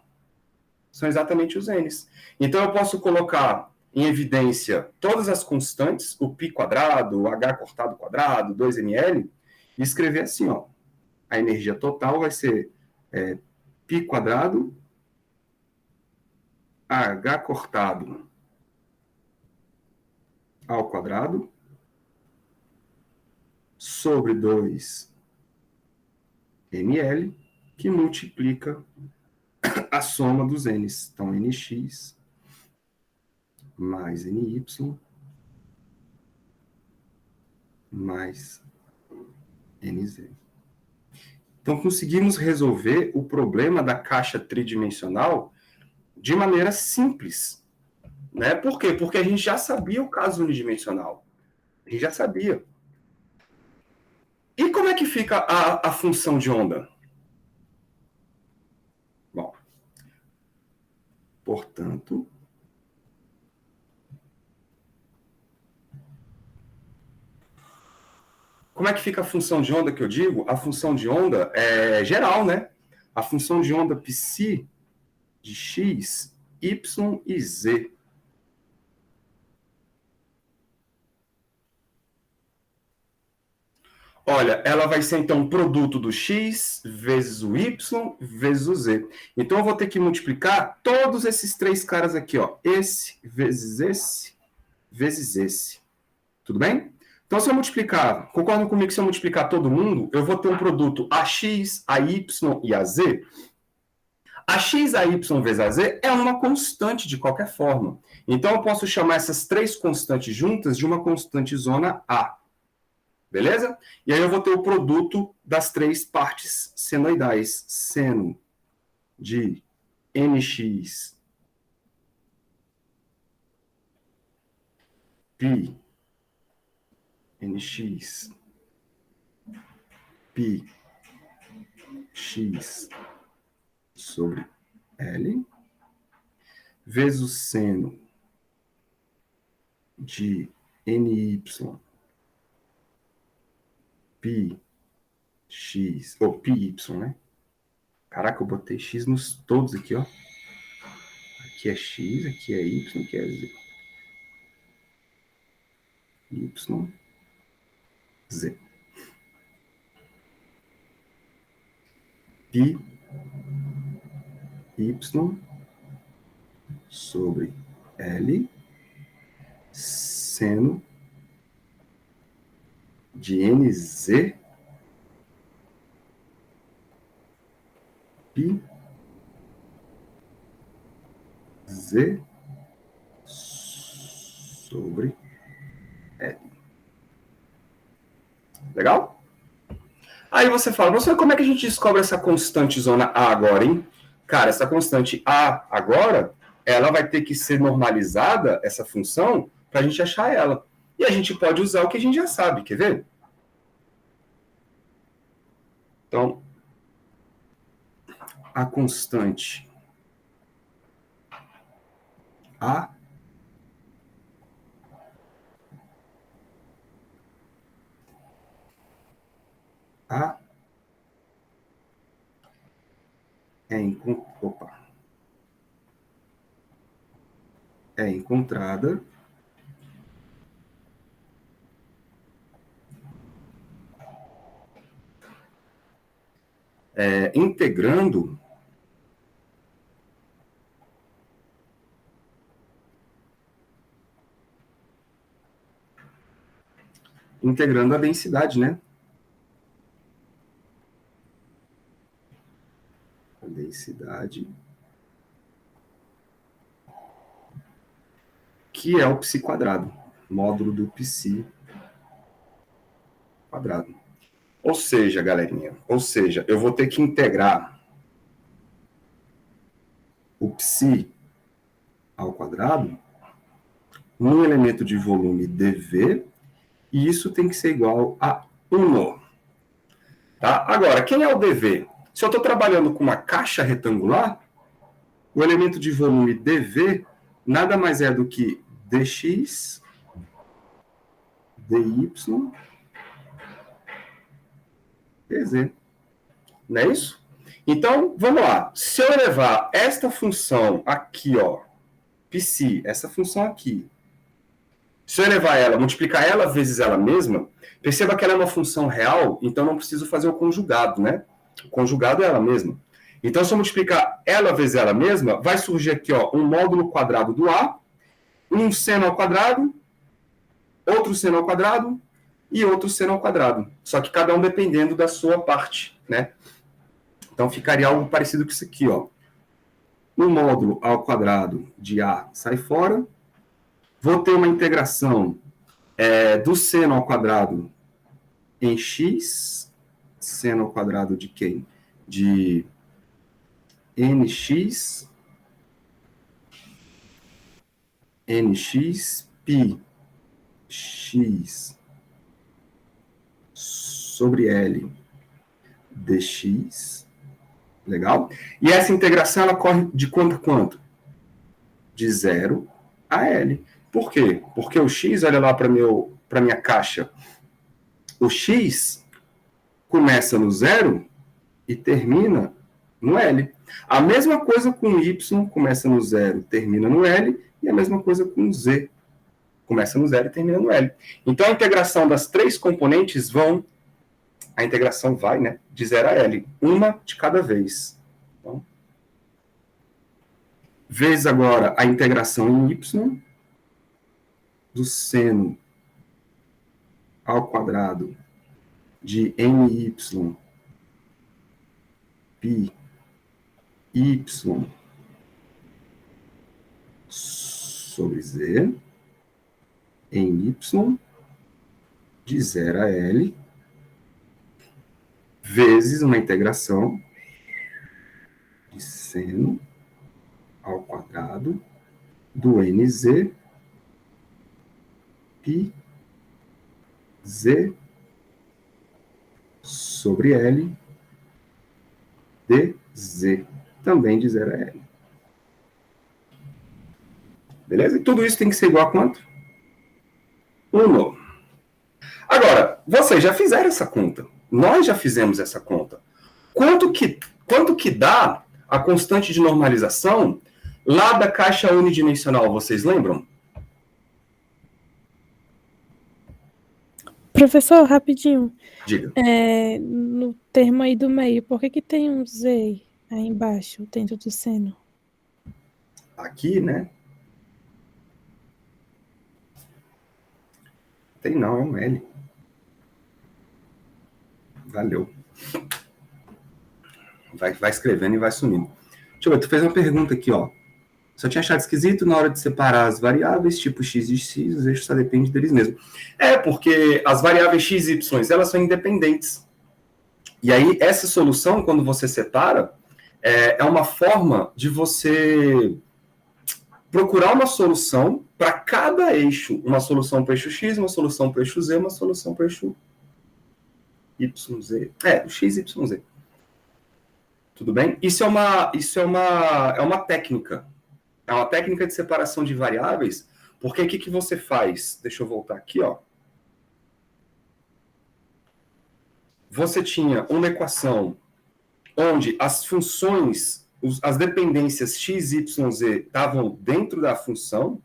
São exatamente os N's. Então eu posso colocar em evidência todas as constantes, o π quadrado, o h cortado quadrado, 2ml, e escrever assim, ó. A energia total vai ser π quadrado, h cortado ao quadrado, sobre 2ml, que multiplica a soma dos n's. Então, nx mais ny mais nz. Então, conseguimos resolver o problema da caixa tridimensional de maneira simples. Né? Por quê? Porque a gente já sabia o caso unidimensional. A gente já sabia. E como é que fica a função de onda? Bom, portanto, como é que fica a função de onda que eu digo? A função de onda é geral, né? A função de onda psi de x, y e z. Olha, ela vai ser então produto do x vezes o y vezes o z. Então eu vou ter que multiplicar todos esses três caras aqui, ó. Esse vezes esse. Tudo bem? Então se eu multiplicar, concordam comigo que se eu multiplicar todo mundo, eu vou ter um produto ax, ay e az. A x, a y vezes a z é uma constante de qualquer forma. Então eu posso chamar essas três constantes juntas de uma constante zona A. Beleza? E aí eu vou ter o produto das três partes senoidais. Seno de nx π nx π π x sobre L vezes o seno de ny π x, ou πy, né? Caraca, eu botei x nos todos aqui, ó. Aqui é x, aqui é y, aqui é z. Y, z. Π, y, sobre L, seno de nz, π, z, sobre L. Legal? Aí você fala, professor, como é que a gente descobre essa constante zona A agora, hein? Cara, essa constante A agora, ela vai ter que ser normalizada, essa função, para a gente achar ela. E a gente pode usar o que a gente já sabe, quer ver? Então, a constante A é encontrada integrando a densidade, né? A densidade, que é o π quadrado, módulo do π quadrado. Ou seja, galerinha, eu vou ter que integrar o π ao quadrado num elemento de volume dv, e isso tem que ser igual a 1. Tá? Agora, quem é o dv? Se eu estou trabalhando com uma caixa retangular, o elemento de volume dv nada mais é do que dx, dy, dz. Não é isso? Então, vamos lá. Se eu levar esta função aqui, ó, psi, essa função aqui, se eu elevar ela, multiplicar ela vezes ela mesma, perceba que ela é uma função real, então não preciso fazer o conjugado, né? O conjugado é ela mesma. Então, se eu multiplicar ela vezes ela mesma, vai surgir aqui, ó, um módulo quadrado do A, um seno ao quadrado, outro seno ao quadrado e outro seno ao quadrado. Só que cada um dependendo da sua parte, né? Então, ficaria algo parecido com isso aqui, ó. O módulo ao quadrado de A sai fora. Vou ter uma integração do seno ao quadrado em x, seno ao quadrado de quem? De nx π x sobre L dx. Legal? E essa integração ela corre de quanto a quanto? De 0 a L. Por quê? Porque o x, olha lá para minha caixa, o x começa no 0 e termina no L. A mesma coisa com o y, começa no 0 termina no L, e a mesma coisa com o z. Começa no 0 e termina no L. Então, a integração das três componentes a integração vai, né, de 0 a L, uma de cada vez. Então, vezes agora a integração em y do seno ao quadrado de ny π y sobre z em y de 0 a L vezes uma integração de seno ao quadrado do nz π z sobre L de Z, também de 0 a L. Beleza? E tudo isso tem que ser igual a quanto? 1. Agora, vocês já fizeram essa conta. Nós já fizemos essa conta. Quanto que dá a constante de normalização lá da caixa unidimensional, vocês lembram? Professor, rapidinho. Diga. No termo aí do meio, por que tem um Z aí embaixo, dentro do seno? Aqui, né? Tem não, é um L. Valeu. Vai escrevendo e vai sumindo. Deixa eu ver, tu fez uma pergunta aqui, ó. Só tinha achado esquisito na hora de separar as variáveis, tipo x e x, os eixos só dependem deles mesmos. Porque as variáveis x e y, elas são independentes. E aí, essa solução, quando você separa, é uma forma de você procurar uma solução para cada eixo. Uma solução para o eixo x, uma solução para o eixo z, uma solução para o eixo yz. O x, y, z. Tudo bem? Isso é uma técnica. É uma técnica de separação de variáveis, porque o que você faz? Deixa eu voltar aqui, ó. Você tinha uma equação onde as funções, as dependências x, y, z estavam dentro da função,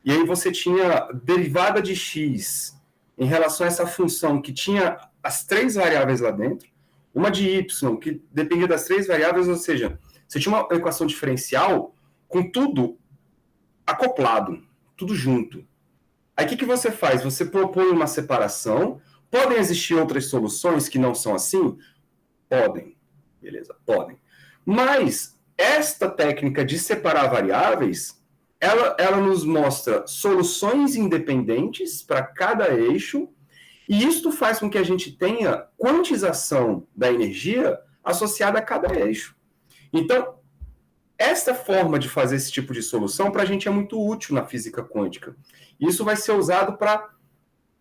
e aí você tinha derivada de x em relação a essa função que tinha as 3 variáveis lá dentro, uma de y que dependia das 3 variáveis, ou seja, você tinha uma equação diferencial com tudo acoplado, tudo junto. Aí o que você faz? Você propõe uma separação. Podem existir outras soluções que não são assim? Podem. Beleza, podem. Mas esta técnica de separar variáveis, ela nos mostra soluções independentes para cada eixo, e isto faz com que a gente tenha quantização da energia associada a cada eixo. Então, esta forma de fazer esse tipo de solução para a gente é muito útil na física quântica. Isso vai ser usado para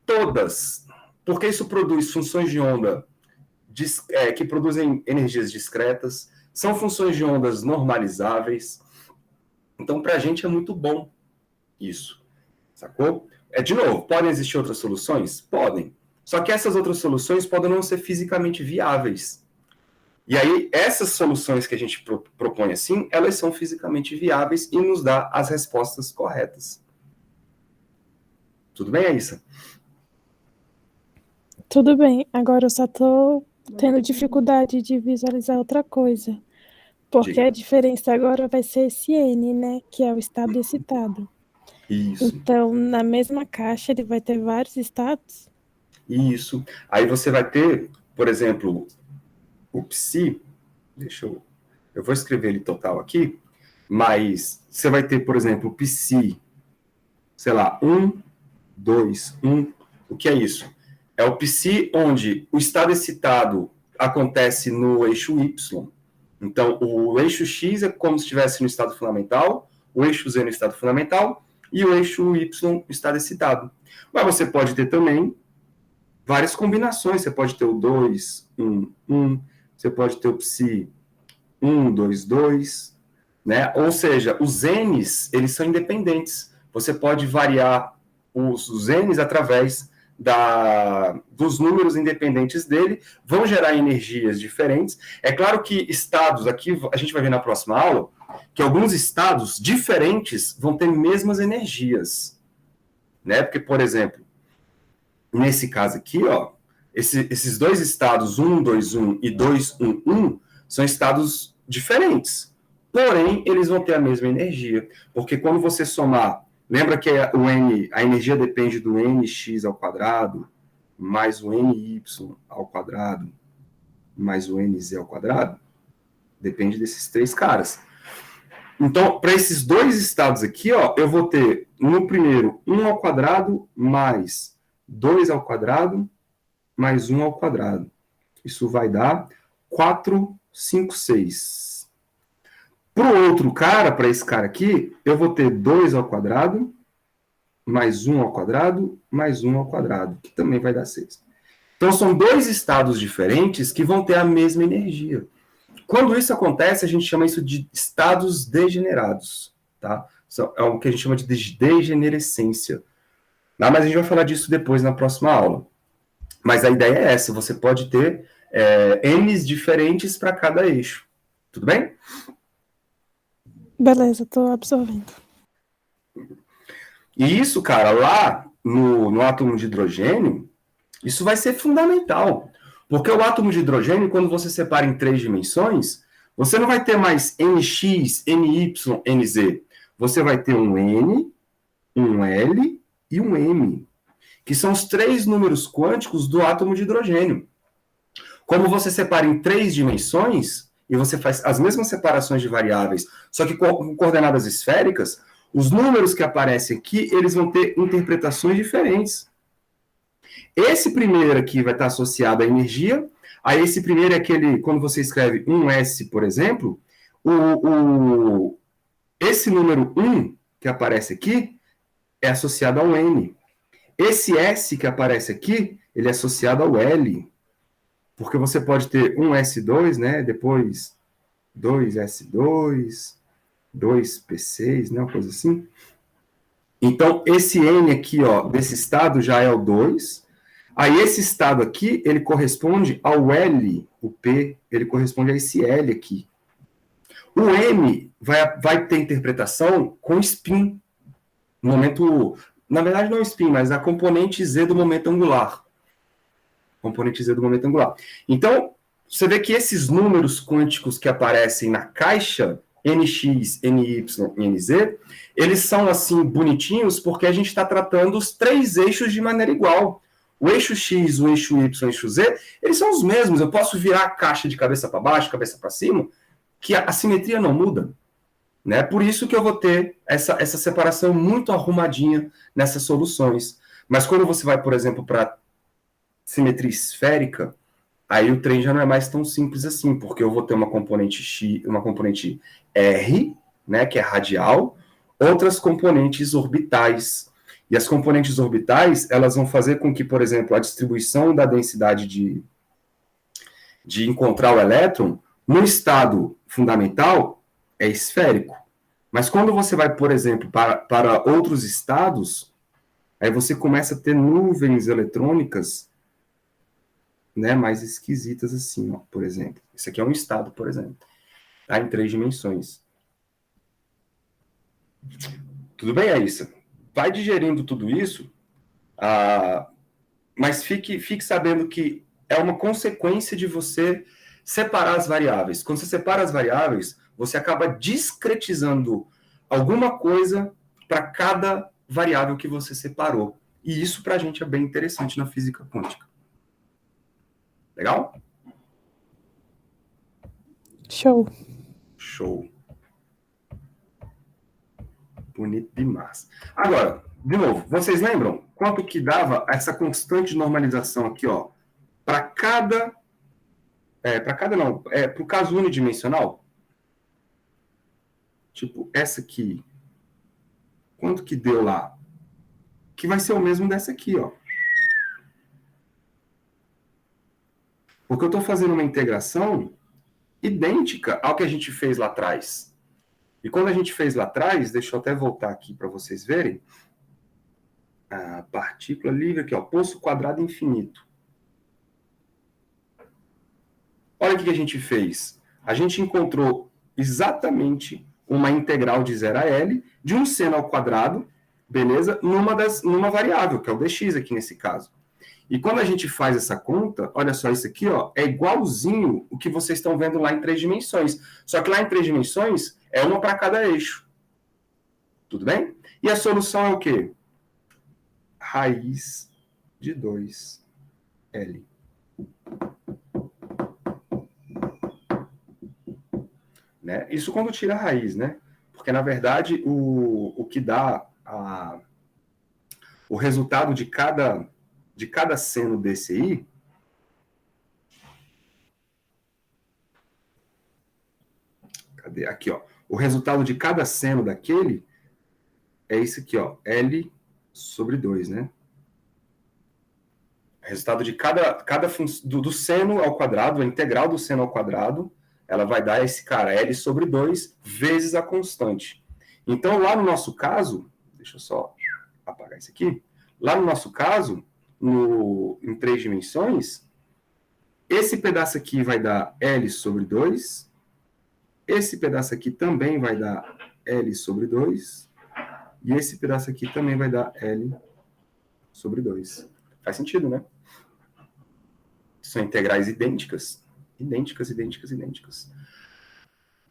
todas, porque isso produz funções de onda que produzem energias discretas, são funções de ondas normalizáveis. Então, para a gente é muito bom isso, sacou? De novo, podem existir outras soluções? Podem. Só que essas outras soluções podem não ser fisicamente viáveis. E aí, essas soluções que a gente propõe assim, elas são fisicamente viáveis e nos dá as respostas corretas. Tudo bem, Aissa? Tudo bem. Agora eu só estou tendo dificuldade de visualizar outra coisa. Porque Diga. a diferença agora vai ser esse N, né? Que é o estado excitado. Isso. Então, na mesma caixa, ele vai ter vários estados? Isso. Aí você vai ter, por exemplo, o psi, eu vou escrever ele total aqui, mas você vai ter, por exemplo, o psi, sei lá, 1, 2, 1. O que é isso? É o psi onde o estado excitado acontece no eixo Y. Então, o eixo X é como se estivesse no estado fundamental, o eixo Z no estado fundamental e o eixo Y no estado excitado. Mas você pode ter também várias combinações. Você pode ter o 2, 1, 1. Você pode ter o psi 1, 2, 2. Né? Ou seja, os N's, eles são independentes. Você pode variar os N's através dos números independentes dele, vão gerar energias diferentes. É claro que estados, aqui a gente vai ver na próxima aula, que alguns estados diferentes vão ter mesmas energias. Né? Porque, por exemplo, nesse caso aqui, ó, esses dois estados, 1, 2, 1 e 2, 1, 1, são estados diferentes. Porém, eles vão ter a mesma energia. Porque quando você somar, lembra que a energia depende do nx ao quadrado, mais o ny ao quadrado, mais o nz ao quadrado? Depende desses 3 caras. Então, para esses 2 estados aqui, ó, eu vou ter, no primeiro, 1 ao quadrado mais 2 ao quadrado mais 1 ao quadrado. Isso vai dar 4, 5, 6. Para o outro cara, para esse cara aqui, eu vou ter 2 ao quadrado mais 1 ao quadrado mais 1 ao quadrado, que também vai dar 6. Então, são dois estados diferentes que vão ter a mesma energia. Quando isso acontece, a gente chama isso de estados degenerados, tá? É o que a gente chama de degenerescência. Mas a gente vai falar disso depois na próxima aula. Mas a ideia é essa, você pode ter N's diferentes para cada eixo. Tudo bem? Beleza, tô absorvendo. E isso, cara, lá no átomo de hidrogênio, isso vai ser fundamental. Porque o átomo de hidrogênio, quando você separa em 3 dimensões, você não vai ter mais NX, NY, NZ. Você vai ter um N, um L e um M, que são os 3 números quânticos do átomo de hidrogênio. Como você separa em 3 dimensões, e você faz as mesmas separações de variáveis, só que com coordenadas esféricas, os números que aparecem aqui, eles vão ter interpretações diferentes. Esse primeiro aqui vai estar associado à energia, aí esse primeiro é aquele, quando você escreve 1S, por exemplo, esse número 1 que aparece aqui é associado ao N. Esse S que aparece aqui, ele é associado ao L. Porque você pode ter um S2, né? Depois 2S2, 2P6, né? Uma coisa assim. Então, esse N aqui, ó, desse estado já é o 2. Aí, esse estado aqui, ele corresponde ao L. O P, ele corresponde a esse L aqui. O M vai ter interpretação com spin. No momento... Na verdade, não spin, mas a componente Z do momento angular. Componente Z do momento angular. Então, você vê que esses números quânticos que aparecem na caixa, NX, NY e NZ, eles são, assim, bonitinhos porque a gente está tratando os 3 eixos de maneira igual. O eixo X, o eixo Y, o eixo Z, eles são os mesmos. Eu posso virar a caixa de cabeça para baixo, cabeça para cima, que a simetria não muda. Né? Por isso que eu vou ter essa separação muito arrumadinha nessas soluções. Mas quando você vai, por exemplo, para simetria esférica, aí o trem já não é mais tão simples assim, porque eu vou ter uma componente X, uma componente R, né, que é radial, outras componentes orbitais. E as componentes orbitais, elas vão fazer com que, por exemplo, a distribuição da densidade de encontrar o elétron, no estado fundamental, é esférico. Mas quando você vai, por exemplo, para outros estados, aí você começa a ter nuvens eletrônicas, né, mais esquisitas assim, ó, por exemplo. Esse aqui é um estado, por exemplo. Tá em 3 dimensões. Tudo bem, Aissa? Vai digerindo tudo isso, mas fique sabendo que é uma consequência de você separar as variáveis. Quando você separa as variáveis, você acaba discretizando alguma coisa para cada variável que você separou. E isso para a gente é bem interessante na física quântica. Legal? Show. Show. Bonito demais. Agora, de novo, vocês lembram quanto que dava essa constante normalização aqui, ó, para cada... para cada não, para o caso unidimensional? Tipo, essa aqui. Quanto que deu lá? Que vai ser o mesmo dessa aqui, ó. Porque eu estou fazendo uma integração idêntica ao que a gente fez lá atrás. E quando a gente fez lá atrás, deixa eu até voltar aqui para vocês verem, a partícula livre aqui, ó, poço quadrado infinito. Olha o que a gente fez. A gente encontrou exatamente uma integral de 0 a L de um seno ao quadrado, beleza? Numa variável, que é o dx aqui nesse caso. E quando a gente faz essa conta, olha só isso aqui, ó, é igualzinho o que vocês estão vendo lá em 3 dimensões. Só que lá em 3 dimensões é uma para cada eixo. Tudo bem? E a solução é o quê? Raiz de 2L. Né? Isso quando tira a raiz, né? Porque, na verdade, o que dá o resultado de cada seno desse aí cadê? Aqui, ó. O resultado de cada seno daquele é isso aqui, ó. L sobre 2, né? Resultado de do seno ao quadrado, a integral do seno ao quadrado, ela vai dar esse cara, L sobre 2, vezes a constante. Então, lá no nosso caso, deixa eu só apagar isso aqui, lá no nosso caso, em 3 dimensões, esse pedaço aqui vai dar L sobre 2, esse pedaço aqui também vai dar L sobre 2, e esse pedaço aqui também vai dar L sobre 2. Faz sentido, né? São integrais idênticas. Idênticas.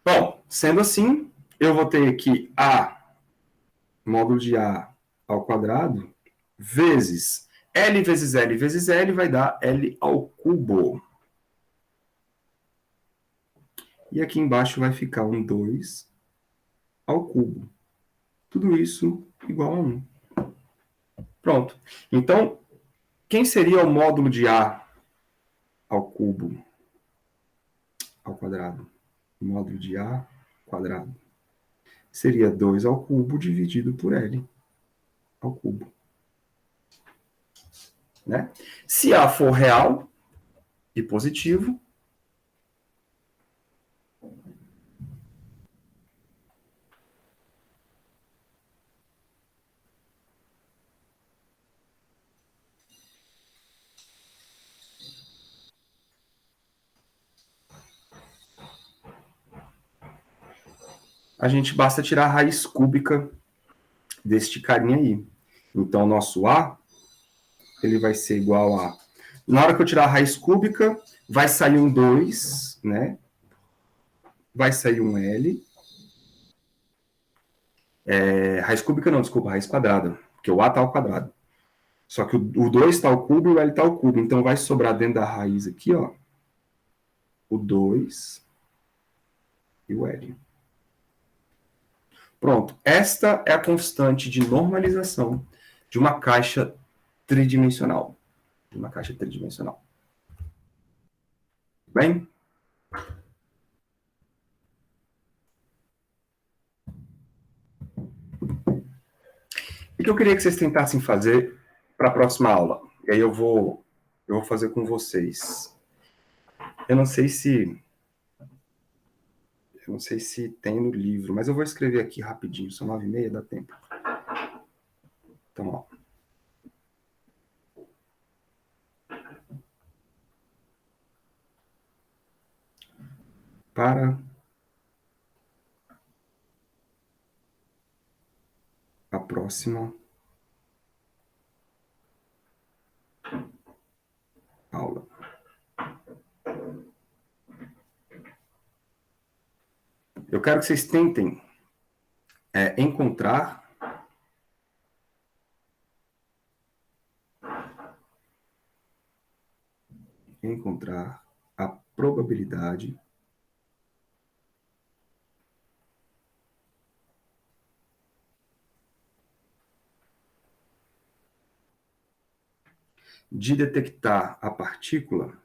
Bom, sendo assim, eu vou ter aqui A, módulo de A ao quadrado, vezes L vezes L vezes L vai dar L ao cubo. E aqui embaixo vai ficar um 2 ao cubo. Tudo isso igual a 1. Pronto. Então, quem seria o módulo de A ao cubo? Ao quadrado. O módulo de A quadrado. Seria 2 ao cubo dividido por L ao cubo. Né? Se A for real e positivo, a gente basta tirar a raiz cúbica deste carinha aí. Então, nosso A, ele vai ser igual a... Na hora que eu tirar a raiz cúbica, vai sair um 2, né? Vai sair um L. Raiz cúbica não, desculpa, raiz quadrada. Porque o A está ao quadrado. Só que o 2 está ao cubo e o L está ao cubo. Então, vai sobrar dentro da raiz aqui, ó, o 2 e o L. Pronto. Esta é a constante de normalização de uma caixa tridimensional. Bem? O que eu queria que vocês tentassem fazer para a próxima aula? E aí eu vou fazer com vocês. Eu não sei se tem no livro, mas eu vou escrever aqui rapidinho. São 9h30, dá tempo. Então, ó. Para a próxima aula. Eu quero que vocês tentem encontrar a probabilidade de detectar a partícula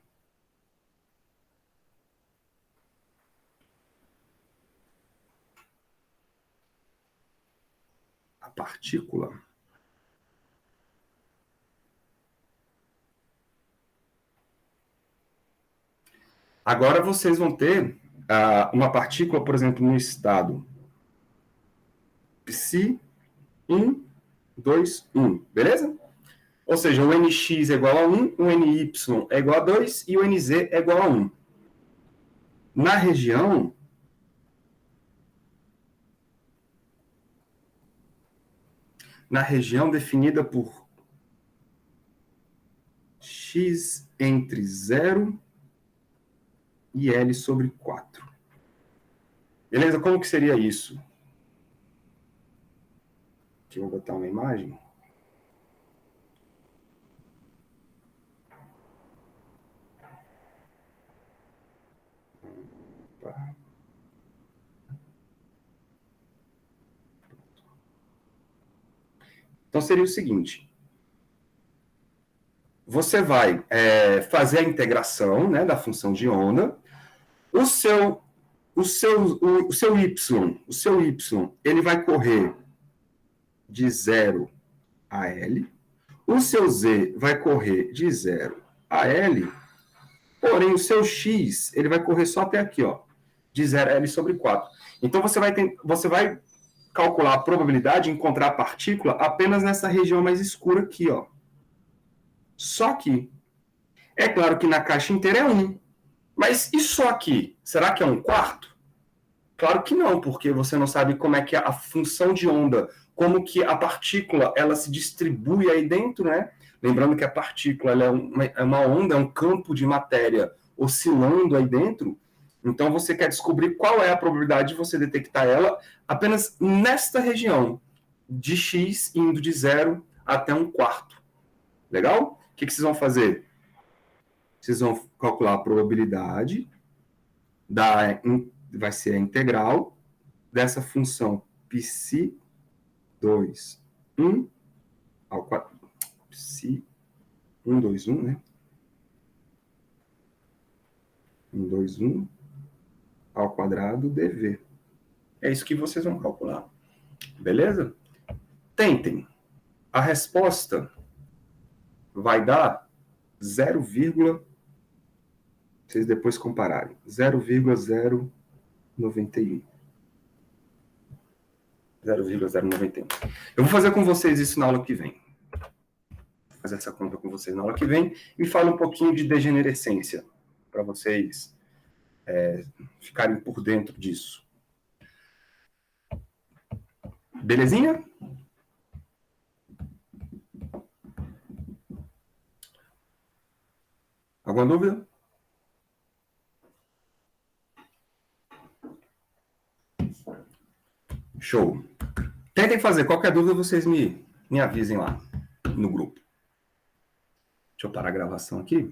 Agora vocês vão ter uma partícula, por exemplo, no estado psi 1, 2, 1, beleza? Ou seja, o nx é igual a 1, o ny é igual a 2 e o nz é igual a 1. Na região definida por x entre 0 e L sobre 4. Beleza? Como que seria isso? Aqui eu vou botar uma imagem. Então, seria o seguinte. Você vai fazer a integração, né, da função de onda. O seu y, ele vai correr de 0 a L. O seu Z vai correr de 0 a L, porém o seu X ele vai correr só até aqui, ó, de 0 a L sobre 4. Então você vai calcular a probabilidade de encontrar a partícula apenas nessa região mais escura aqui, ó. Só aqui. É claro que na caixa inteira é 1. Mas e só aqui? Será que é 1/4? Claro que não, porque você não sabe como é que é a função de onda, como que a partícula ela se distribui aí dentro, né? Lembrando que a partícula ela é uma onda, é um campo de matéria oscilando aí dentro. Então você quer descobrir qual é a probabilidade de você detectar ela apenas nesta região, de x indo de 0 até 1/4. Legal? O que vocês vão fazer? Vocês vão calcular a probabilidade vai ser a integral dessa função psi2, 1 ao quadrado, psi1, 2, 1, né? 1, 2, 1 ao quadrado dv. É isso que vocês vão calcular. Beleza? Tentem. A resposta vai dar 0, vocês depois compararem, 0,091. 0,091. Eu vou fazer com vocês isso na aula que vem. Vou fazer essa conta com vocês na aula que vem e falo um pouquinho de degenerescência, para vocês ficarem por dentro disso. Belezinha? Alguma dúvida? Show. Tentem fazer. Qualquer dúvida, vocês me avisem lá no grupo. Deixa eu parar a gravação aqui.